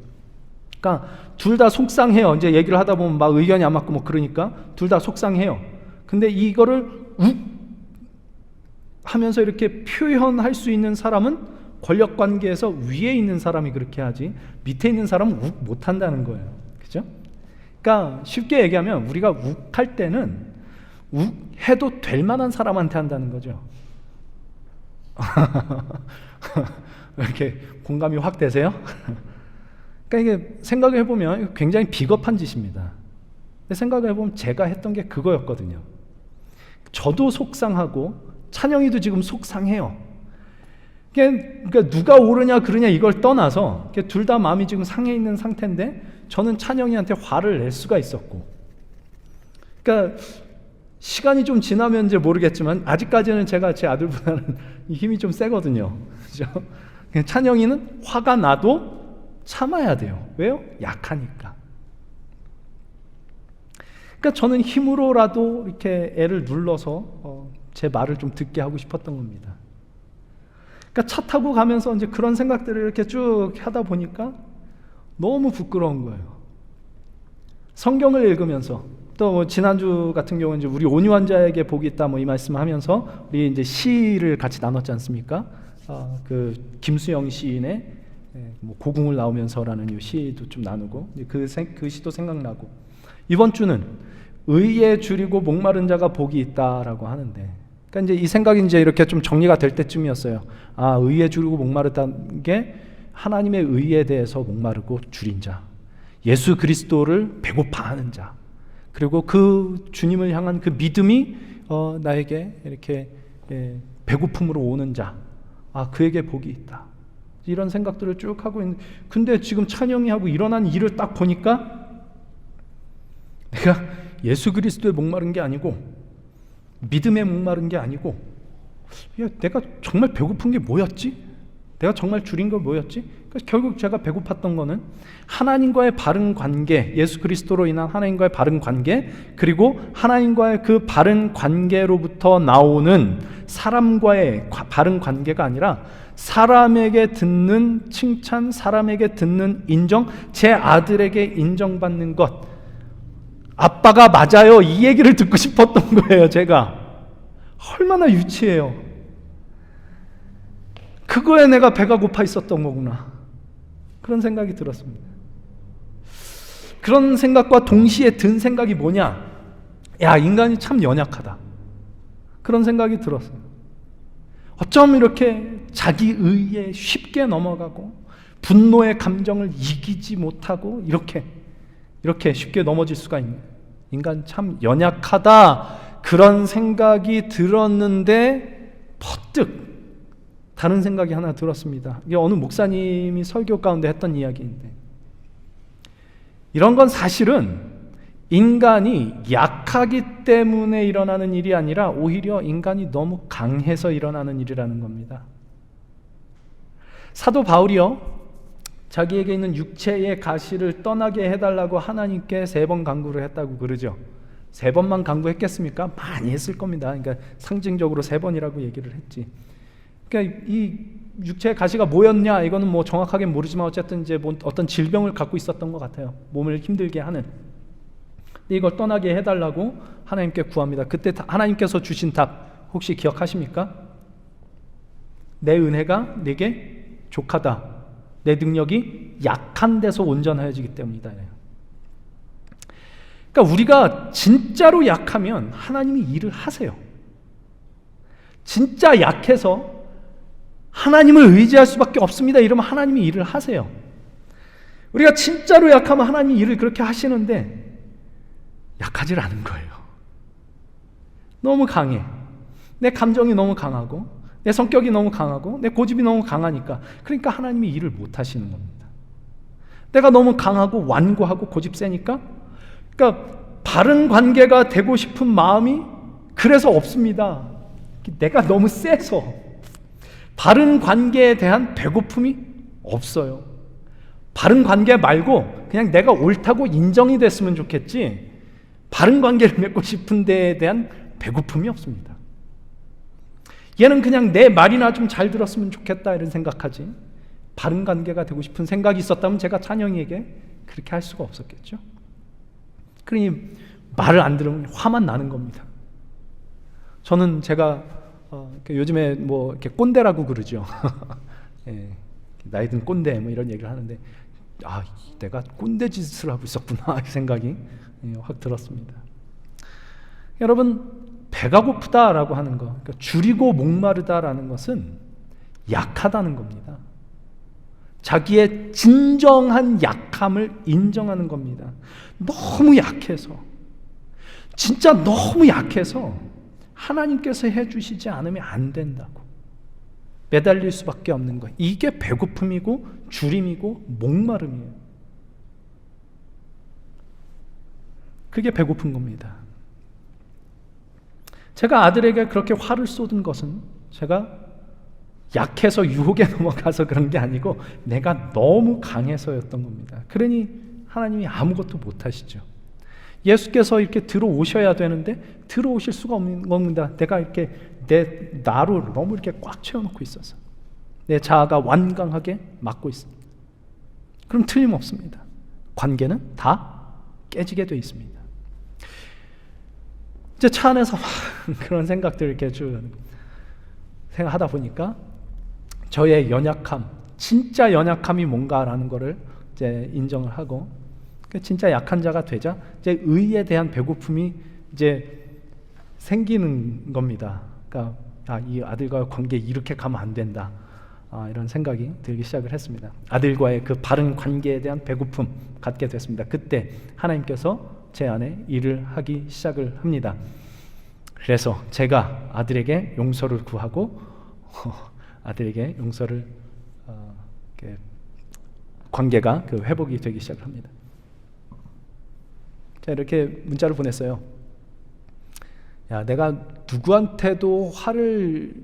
Speaker 1: 그러니까 둘 다 속상해요. 이제 얘기를 하다 보면 막 의견이 안 맞고 뭐 그러니까 둘 다 속상해요. 근데 이거를 욱 하면서 이렇게 표현할 수 있는 사람은 권력 관계에서 위에 있는 사람이 그렇게 하지, 밑에 있는 사람은 욱 못 한다는 거예요. 그죠? 그러니까 쉽게 얘기하면 우리가 욱할 때는 욱 해도 될 만한 사람한테 한다는 거죠. 이렇게 공감이 확 되세요? 그러니까 이게 생각해 보면 굉장히 비겁한 짓입니다. 근데 생각해 보면 제가 했던 게 그거였거든요. 저도 속상하고 찬영이도 지금 속상해요. 그러니까 누가 옳으냐 그르냐 이걸 떠나서 둘 다 마음이 지금 상해 있는 상태인데 저는 찬영이한테 화를 낼 수가 있었고, 그러니까 시간이 좀 지나면 이제 모르겠지만 아직까지는 제가 제 아들보다는 힘이 좀 세거든요. 그죠? 찬영이는 화가 나도 참아야 돼요. 왜요? 약하니까. 그러니까 저는 힘으로라도 이렇게 애를 눌러서 제 말을 좀 듣게 하고 싶었던 겁니다. 그러니까 차 타고 가면서 이제 그런 생각들을 이렇게 쭉 하다 보니까 너무 부끄러운 거예요. 성경을 읽으면서 또 뭐 지난주 같은 경우는 이제 우리 온유한 자에게 복이 있다 뭐 이 말씀하면서 우리 이제 시를 같이 나눴지 않습니까? 그 김수영 시인의 뭐 고궁을 나오면서라는 이 시도 좀 나누고 그 시도 생각나고, 이번 주는 의에 줄이고 목마른 자가 복이 있다라고 하는데, 그러니까 이제 이 생각이 이제 이렇게 좀 정리가 될 때쯤이었어요. 의에 줄이고 목마르다는 게 하나님의 의에 대해서 목마르고 줄인 자, 예수 그리스도를 배고파하는 자, 그리고 그 주님을 향한 그 믿음이 나에게 이렇게 배고픔으로 오는 자, 그에게 복이 있다. 이런 생각들을 쭉 하고 있는데, 근데 지금 찬영이 하고 일어난 일을 딱 보니까 내가 예수 그리스도에 목마른 게 아니고 믿음에 목마른 게 아니고, 야, 내가 정말 배고픈 게 뭐였지? 내가 정말 줄인 거 뭐였지? 그러니까 결국 제가 배고팠던 거는 하나님과의 바른 관계, 예수 그리스도로 인한 하나님과의 바른 관계, 그리고 하나님과의 그 바른 관계로부터 나오는 사람과의 바른 관계가 아니라 사람에게 듣는 칭찬, 사람에게 듣는 인정, 제 아들에게 인정받는 것, 아빠가 맞아요, 이 얘기를 듣고 싶었던 거예요. 제가 얼마나 유치해요. 그거에 내가 배가 고파 있었던 거구나. 그런 생각이 들었습니다. 그런 생각과 동시에 든 생각이 뭐냐? 야, 인간이 참 연약하다. 그런 생각이 들었어요. 어쩜 이렇게 자기 의에 쉽게 넘어가고 분노의 감정을 이기지 못하고 이렇게 쉽게 넘어질 수가 있냐? 인간 참 연약하다. 그런 생각이 들었는데 퍼뜩 다른 생각이 하나 들었습니다. 이게 어느 목사님이 설교 가운데 했던 이야기인데, 이런 건 사실은 인간이 약하기 때문에 일어나는 일이 아니라 오히려 인간이 너무 강해서 일어나는 일이라는 겁니다. 사도 바울이요, 자기에게 있는 육체의 가시를 떠나게 해달라고 하나님께 3번 간구를 했다고 그러죠. 3번만 간구했겠습니까? 많이 했을 겁니다. 그러니까 상징적으로 3번이라고 얘기를 했지. 그러니까 이 육체의 가시가 뭐였냐, 이거는 뭐 정확하게 모르지만 어쨌든 이제 뭐 어떤 질병을 갖고 있었던 것 같아요. 몸을 힘들게 하는. 근데 이걸 떠나게 해달라고 하나님께 구합니다. 그때 하나님께서 주신 답 혹시 기억하십니까? 내 은혜가 내게 족하다. 내 능력이 약한 데서 온전하여지기 때문이다. 그러니까 우리가 진짜로 약하면 하나님이 일을 하세요. 진짜 약해서 하나님을 의지할 수밖에 없습니다. 이러면 하나님이 일을 하세요. 우리가 진짜로 약하면 하나님이 일을 그렇게 하시는데 약하질 않은 거예요. 너무 강해. 내 감정이 너무 강하고 내 성격이 너무 강하고 내 고집이 너무 강하니까, 그러니까 하나님이 일을 못 하시는 겁니다. 내가 너무 강하고 완고하고 고집 세니까, 그러니까 바른 관계가 되고 싶은 마음이 그래서 없습니다. 내가 너무 세서 바른 관계에 대한 배고픔이 없어요. 바른 관계 말고 그냥 내가 옳다고 인정이 됐으면 좋겠지, 바른 관계를 맺고 싶은 데에 대한 배고픔이 없습니다. 얘는 그냥 내 말이나 좀 잘 들었으면 좋겠다 이런 생각하지, 바른 관계가 되고 싶은 생각이 있었다면 제가 찬영이에게 그렇게 할 수가 없었겠죠. 그러니 말을 안 들으면 화만 나는 겁니다. 저는 제가 요즘에 뭐 이렇게 꼰대라고 그러죠. 예, 나이 든 꼰대 뭐 이런 얘기를 하는데, 아, 내가 꼰대 짓을 하고 있었구나 이 생각이 확 들었습니다. 여러분, 배가 고프다라고 하는 것, 그러니까 줄이고 목마르다라는 것은 약하다는 겁니다. 자기의 진정한 약함을 인정하는 겁니다. 너무 약해서, 진짜 너무 약해서 하나님께서 해주시지 않으면 안 된다고 매달릴 수밖에 없는 거예요. 이게 배고픔이고 줄임이고 목마름이에요. 그게 배고픈 겁니다. 제가 아들에게 그렇게 화를 쏟은 것은 제가 약해서 유혹에 넘어가서 그런 게 아니고 내가 너무 강해서였던 겁니다. 그러니 하나님이 아무것도 못하시죠. 예수께서 이렇게 들어오셔야 되는데 들어오실 수가 없는 겁니다. 내가 이렇게 내 나로 너무 이렇게 꽉 채워놓고 있어서 내 자아가 완강하게 막고 있습니다. 그럼 틀림없습니다. 관계는 다 깨지게 되어 있습니다. 이제 차 안에서 그런 생각들 이렇게 쭉 생각하다 보니까 저의 연약함, 진짜 연약함이 뭔가라는 거를 이제 인정을 하고, 진짜 약한 자가 되자 이제 의에 대한 배고픔이 이제 생기는 겁니다. 그러니까 이 아들과의 관계 이렇게 가면 안 된다. 이런 생각이 들기 시작을 했습니다. 아들과의 그 바른 관계에 대한 배고픔 갖게 됐습니다. 그때 하나님께서 제 안에 일을 하기 시작을 합니다. 그래서 제가 아들에게 용서를 구하고 아들에게 용서를 관계가 그 회복이 되기 시작을 합니다. 자, 이렇게 문자를 보냈어요. 야, 내가 누구한테도 화를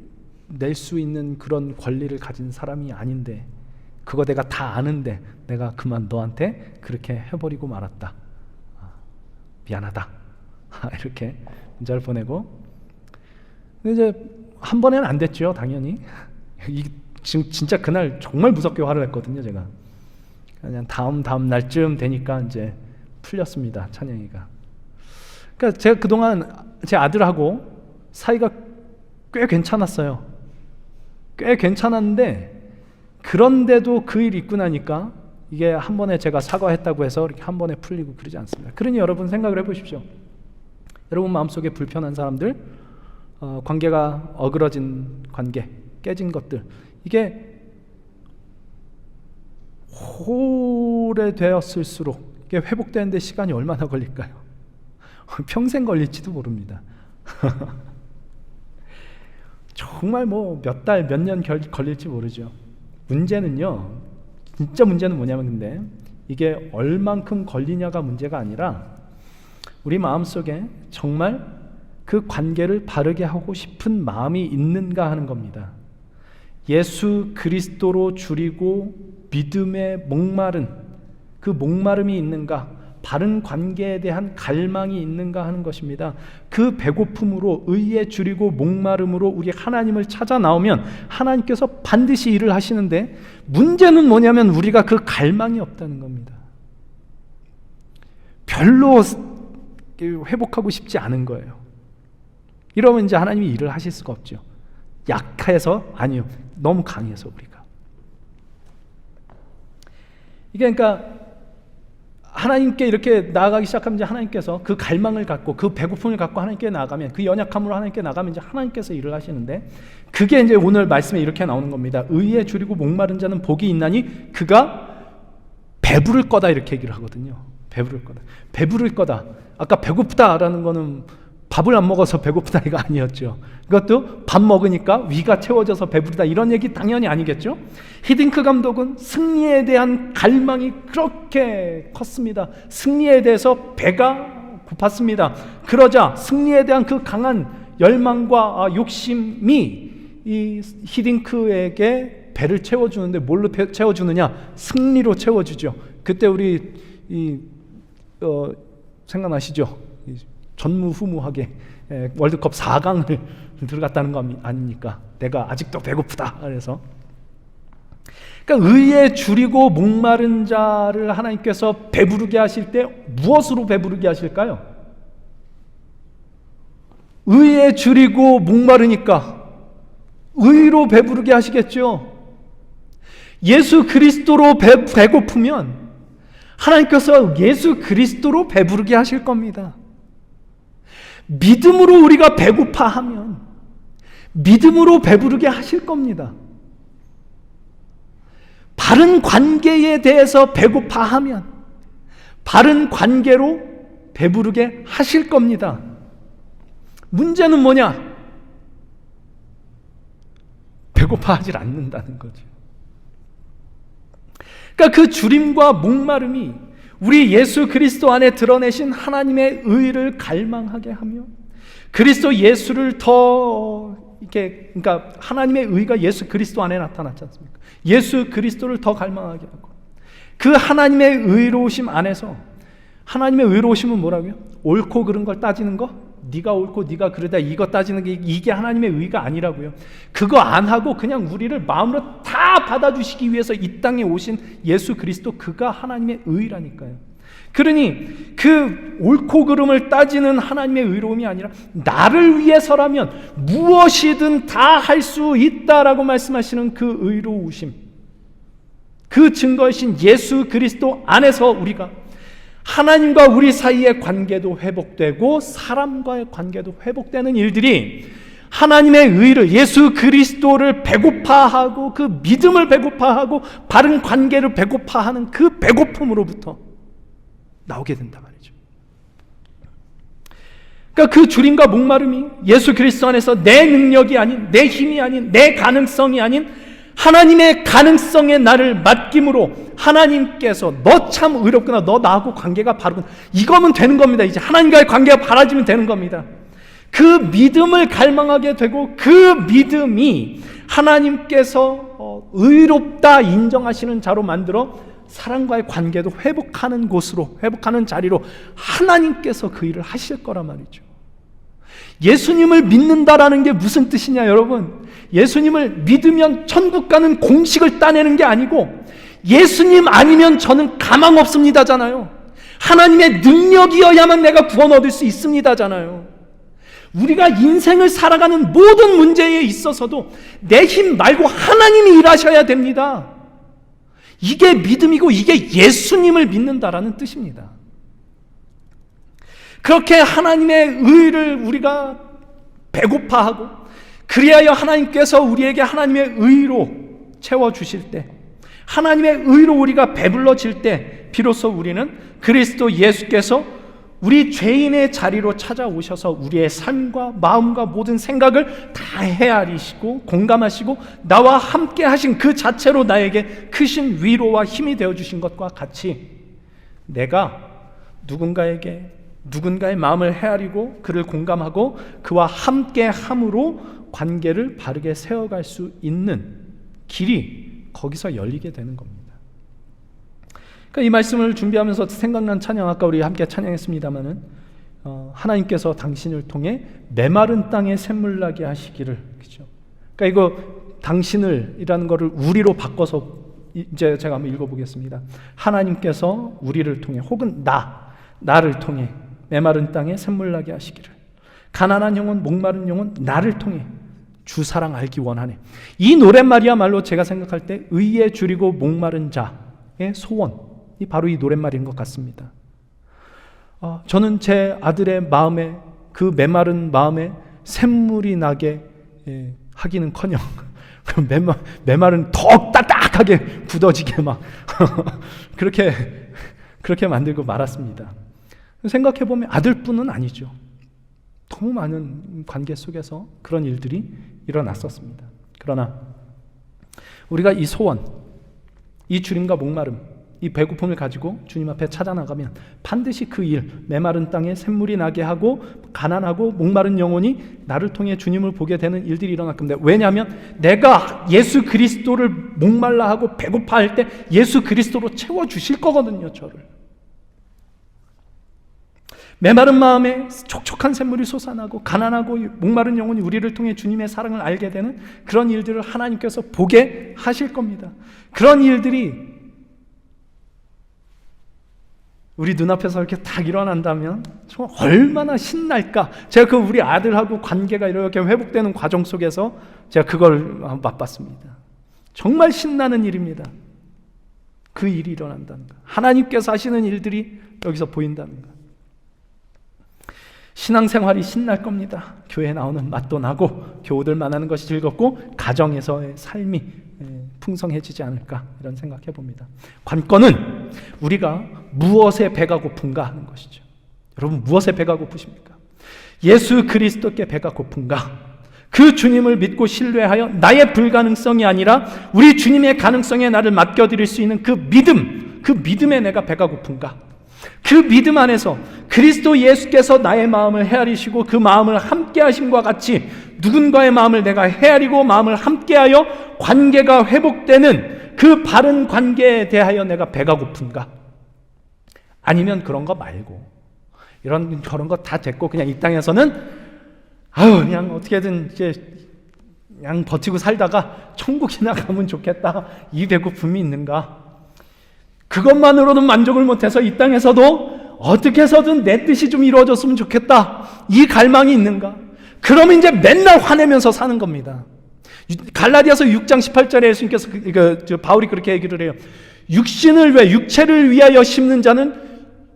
Speaker 1: 낼 수 있는 그런 권리를 가진 사람이 아닌데, 그거 내가 다 아는데 내가 그만 너한테 그렇게 해버리고 말았다. 미안하다. 이렇게 문자를 보내고, 근데 이제 한 번에는 안 됐죠, 당연히. 지금 진짜 그날 정말 무섭게 화를 냈거든요, 제가. 그냥 다음 날쯤 되니까 이제 풀렸습니다, 찬영이가. 그러니까 제가 그동안 제 아들하고 사이가 꽤 괜찮았어요. 꽤 괜찮았는데, 그런데도 그 일 있고 나니까 이게 한 번에 제가 사과했다고 해서 이렇게 한 번에 풀리고 그러지 않습니다. 그러니 여러분 생각을 해보십시오. 여러분 마음속에 불편한 사람들, 관계가 어그러진 관계, 깨진 것들, 이게 오래되었을수록 이게 회복되는데 시간이 얼마나 걸릴까요? 평생 걸릴지도 모릅니다. 정말 뭐 몇 달, 몇 년 걸릴지 모르죠. 문제는요, 진짜 문제는 뭐냐면 근데 이게 얼만큼 걸리냐가 문제가 아니라 우리 마음속에 정말 그 관계를 바르게 하고 싶은 마음이 있는가 하는 겁니다. 예수 그리스도로 줄이고 믿음에 목마른 그 목마름이 있는가, 바른 관계에 대한 갈망이 있는가 하는 것입니다. 그 배고픔으로, 의에 줄이고 목마름으로 우리 하나님을 찾아 나오면 하나님께서 반드시 일을 하시는데, 문제는 뭐냐면 우리가 그 갈망이 없다는 겁니다. 별로 회복하고 싶지 않은 거예요. 이러면 이제 하나님이 일을 하실 수가 없죠. 약해서? 아니요, 너무 강해서 우리가. 이게 그러니까 하나님께 이렇게 나아가기 시작하면 이제 하나님께서 그 갈망을 갖고, 그 배고픔을 갖고 하나님께 나아가면, 그 연약함으로 하나님께 나아가면 이제 하나님께서 일을 하시는데, 그게 이제 오늘 말씀에 이렇게 나오는 겁니다. 의에 줄이고 목마른 자는 복이 있나니 그가 배부를 거다, 이렇게 얘기를 하거든요. 배부를 거다. 배부를 거다. 아까 배고프다라는 거는 밥을 안 먹어서 배고프다 이거 아니었죠. 그것도 밥 먹으니까 위가 채워져서 배부르다 이런 얘기 당연히 아니겠죠. 히딩크 감독은 승리에 대한 갈망이 그렇게 컸습니다. 승리에 대해서 배가 고팠습니다. 그러자 승리에 대한 그 강한 열망과 욕심이 이 히딩크에게 배를 채워주는데 뭘로 채워주느냐? 승리로 채워주죠. 그때 우리 생각나시죠? 전무후무하게 월드컵 4강을 들어갔다는 거 아닙니까? 내가 아직도 배고프다. 그래서 그러니까 의에 줄이고 목마른 자를 하나님께서 배부르게 하실 때 무엇으로 배부르게 하실까요? 의에 줄이고 목마르니까 의로 배부르게 하시겠죠. 예수 그리스도로 배고프면 하나님께서 예수 그리스도로 배부르게 하실 겁니다. 믿음으로 우리가 배고파하면 믿음으로 배부르게 하실 겁니다. 바른 관계에 대해서 배고파하면 바른 관계로 배부르게 하실 겁니다. 문제는 뭐냐? 배고파하질 않는다는 거죠. 그러니까 그 줄임과 목마름이 우리 예수 그리스도 안에 드러내신 하나님의 의를 갈망하게 하며, 그리스도 예수를 더 이렇게, 그러니까 하나님의 의가 예수 그리스도 안에 나타났지 않습니까? 예수 그리스도를 더 갈망하게 하고, 그 하나님의 의로우심 안에서, 하나님의 의로우심은 뭐라고요? 옳고 그른 걸 따지는 거? 네가 옳고 네가 그르다 이거 따지는 게 이게 하나님의 의가 아니라고요. 그거 안 하고 그냥 우리를 마음으로 다 받아주시기 위해서 이 땅에 오신 예수 그리스도, 그가 하나님의 의라니까요. 그러니 그 옳고 그름을 따지는 하나님의 의로움이 아니라 나를 위해서라면 무엇이든 다 할 수 있다라고 말씀하시는 그 의로우심, 그 증거이신 예수 그리스도 안에서 우리가 하나님과 우리 사이의 관계도 회복되고 사람과의 관계도 회복되는 일들이 하나님의 의를, 예수 그리스도를 배고파하고 그 믿음을 배고파하고 바른 관계를 배고파하는 그 배고픔으로부터 나오게 된단 말이죠. 그러니까 그 줄임과 목마름이 예수 그리스도 안에서 내 능력이 아닌, 내 힘이 아닌, 내 가능성이 아닌 하나님의 가능성에 나를 맡김으로 하나님께서 너 참 의롭구나, 너 나하고 관계가 바르구나, 이거면 되는 겁니다. 이제 하나님과의 관계가 바라지면 되는 겁니다. 그 믿음을 갈망하게 되고 그 믿음이 하나님께서 의롭다 인정하시는 자로 만들어 사람과의 관계도 회복하는 곳으로, 회복하는 자리로 하나님께서 그 일을 하실 거란 말이죠. 예수님을 믿는다라는 게 무슨 뜻이냐 여러분? 예수님을 믿으면 천국 가는 공식을 따내는 게 아니고 예수님 아니면 저는 가망 없습니다잖아요. 하나님의 능력이어야만 내가 구원 얻을 수 있습니다잖아요. 우리가 인생을 살아가는 모든 문제에 있어서도 내 힘 말고 하나님이 일하셔야 됩니다. 이게 믿음이고 이게 예수님을 믿는다라는 뜻입니다. 그렇게 하나님의 의를 우리가 배고파하고 그리하여 하나님께서 우리에게 하나님의 의로 채워주실 때, 하나님의 의로 우리가 배불러질 때 비로소 우리는 그리스도 예수께서 우리 죄인의 자리로 찾아오셔서 우리의 삶과 마음과 모든 생각을 다 헤아리시고 공감하시고 나와 함께 하신 그 자체로 나에게 크신 위로와 힘이 되어주신 것과 같이 내가 누군가의 마음을 헤아리고 그를 공감하고 그와 함께 함으로 관계를 바르게 세워갈 수 있는 길이 거기서 열리게 되는 겁니다. 그러니까 이 말씀을 준비하면서 생각난 찬양, 아까 우리 함께 찬양했습니다마는 하나님께서 당신을 통해 메마른 땅에 샘물 나게 하시기를, 그죠? 그러니까 이거 당신을이라는 거를 우리로 바꿔서 이제 제가 한번 읽어보겠습니다. 하나님께서 우리를 통해 혹은 나를 통해 메마른 땅에 샘물 나게 하시기를, 가난한 영혼 목마른 영혼 나를 통해 주 사랑 알기 원하네. 이 노랫말이야말로 제가 생각할 때 의에 줄이고 목마른 자의 소원이 바로 이 노랫말인 것 같습니다. 저는 제 아들의 마음에, 그 메마른 마음에 샘물이 나게 하기는커녕 메마른 더 딱딱하게 굳어지게 막 그렇게 만들고 말았습니다. 생각해보면 아들뿐은 아니죠. 너무 많은 관계 속에서 그런 일들이 일어났었습니다. 그러나 우리가 이 소원, 이 주림과 목마름, 이 배고픔을 가지고 주님 앞에 찾아나가면 반드시 그 일, 메마른 땅에 샘물이 나게 하고 가난하고 목마른 영혼이 나를 통해 주님을 보게 되는 일들이 일어날 겁니다. 왜냐하면 내가 예수 그리스도를 목말라 하고 배고파할 때 예수 그리스도로 채워주실 거거든요, 저를. 메마른 마음에 촉촉한 샘물이 솟아나고 가난하고 목마른 영혼이 우리를 통해 주님의 사랑을 알게 되는 그런 일들을 하나님께서 보게 하실 겁니다. 그런 일들이 우리 눈앞에서 이렇게 딱 일어난다면 정말 얼마나 신날까. 제가 우리 아들하고 관계가 이렇게 회복되는 과정 속에서 제가 그걸 맛봤습니다. 정말 신나는 일입니다. 그 일이 일어난다는 것, 하나님께서 하시는 일들이 여기서 보인다는 것. 신앙생활이 신날 겁니다. 교회에 나오는 맛도 나고 교우들 만나는 것이 즐겁고 가정에서의 삶이 풍성해지지 않을까, 이런 생각해 봅니다. 관건은 우리가 무엇에 배가 고픈가 하는 것이죠. 여러분, 무엇에 배가 고프십니까? 예수 그리스도께 배가 고픈가? 그 주님을 믿고 신뢰하여 나의 불가능성이 아니라 우리 주님의 가능성에 나를 맡겨드릴 수 있는 그 믿음에 내가 배가 고픈가? 그 믿음 안에서 그리스도 예수께서 나의 마음을 헤아리시고 그 마음을 함께 하심과 같이 누군가의 마음을 내가 헤아리고 마음을 함께하여 관계가 회복되는 그 바른 관계에 대하여 내가 배가 고픈가? 아니면 그런 거 말고 저런 거 다 됐고 그냥 이 땅에서는 그냥 어떻게든 이제 그냥 버티고 살다가 천국이나 가면 좋겠다, 이 배고픔이 있는가? 그것만으로는 만족을 못해서 이 땅에서도 어떻게 해서든 내 뜻이 좀 이루어졌으면 좋겠다, 이 갈망이 있는가? 그러면 이제 맨날 화내면서 사는 겁니다. 갈라디아서 6장 18절에 예수님께서 바울이 그렇게 얘기를 해요. 육체를 위하여 심는 자는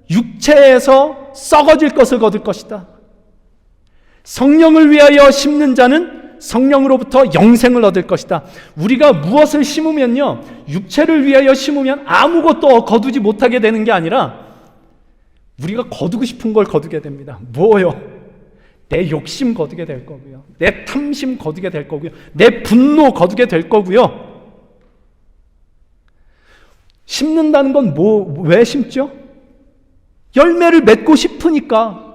Speaker 1: 육체에서 썩어질 것을 거둘 것이다. 성령을 위하여 심는 자는 성령으로부터 영생을 얻을 것이다. 우리가 무엇을 심으면요, 육체를 위하여 심으면 아무것도 거두지 못하게 되는 게 아니라 우리가 거두고 싶은 걸 거두게 됩니다. 뭐요? 내 욕심 거두게 될 거고요, 내 탐심 거두게 될 거고요, 내 분노 거두게 될 거고요. 심는다는 건 왜 심죠? 열매를 맺고 싶으니까,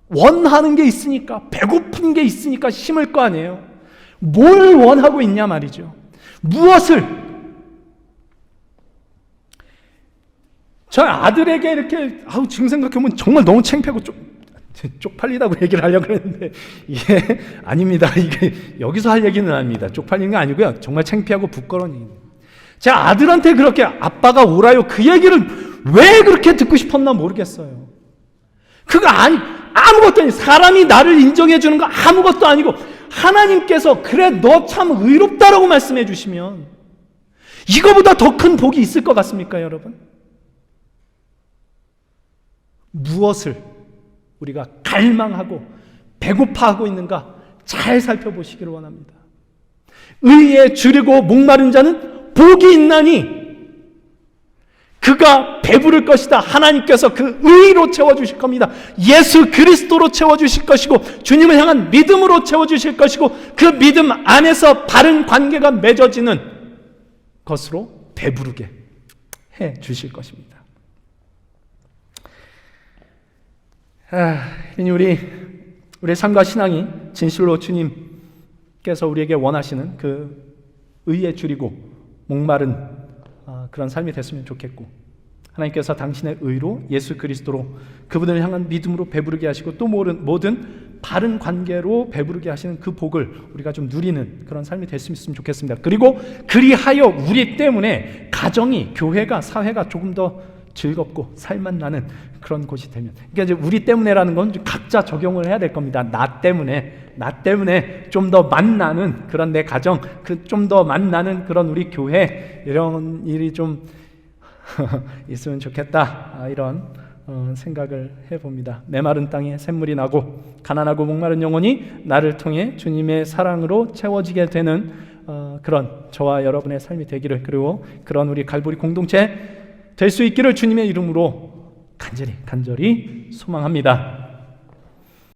Speaker 1: 원하는 게 있으니까, 배고픈 게 있으니까 심을 거 아니에요. 뭘 원하고 있냐 말이죠. 무엇을? 저 아들에게 이렇게 지금 생각해보면 정말 너무 창피하고 쪽팔리다고 얘기를 하려고 했는데 이게 아닙니다. 이게 여기서 할 얘기는 아닙니다. 쪽팔리는 게 아니고요, 정말 창피하고 부끄러운 얘기입니다. 제 아들한테 그렇게 아빠가 오라요, 그 얘기를 왜 그렇게 듣고 싶었나 모르겠어요. 그거 아무것도 아니고, 사람이 나를 인정해 주는 거 아무것도 아니고 하나님께서 그래 너 참 의롭다라고 말씀해 주시면 이거보다 더 큰 복이 있을 것 같습니까, 여러분? 무엇을 우리가 갈망하고 배고파하고 있는가 잘 살펴보시기를 원합니다. 의에 주리고 목마른 자는 복이 있나니 그가 배부를 것이다. 하나님께서 그 의로 채워주실 겁니다. 예수 그리스도로 채워주실 것이고 주님을 향한 믿음으로 채워주실 것이고 그 믿음 안에서 바른 관계가 맺어지는 것으로 배부르게 해주실 것입니다. 우리 삶과 신앙이 진실로 주님께서 우리에게 원하시는 그 의에 주리고 목마른 그런 삶이 됐으면 좋겠고, 하나님께서 당신의 의로 예수 그리스도로 그분을 향한 믿음으로 배부르게 하시고 또 모든 바른 관계로 배부르게 하시는 그 복을 우리가 좀 누리는 그런 삶이 됐으면 좋겠습니다. 그리고 그리하여 우리 때문에 가정이, 교회가, 사회가 조금 더 즐겁고 살맛 나는 그런 곳이 되면, 그러니까 이제 우리 때문에라는 건 각자 적용을 해야 될 겁니다. 나 때문에 좀 더 맛나는 그런 내 가정, 좀 더 맛나는 그런 우리 교회, 이런 일이 좀 있으면 좋겠다, 이런 생각을 해봅니다. 메마른 땅에 샘물이 나고 가난하고 목마른 영혼이 나를 통해 주님의 사랑으로 채워지게 되는 그런 저와 여러분의 삶이 되기를, 그리고 그런 우리 갈보리 공동체 될 수 있기를 주님의 이름으로 간절히 소망합니다.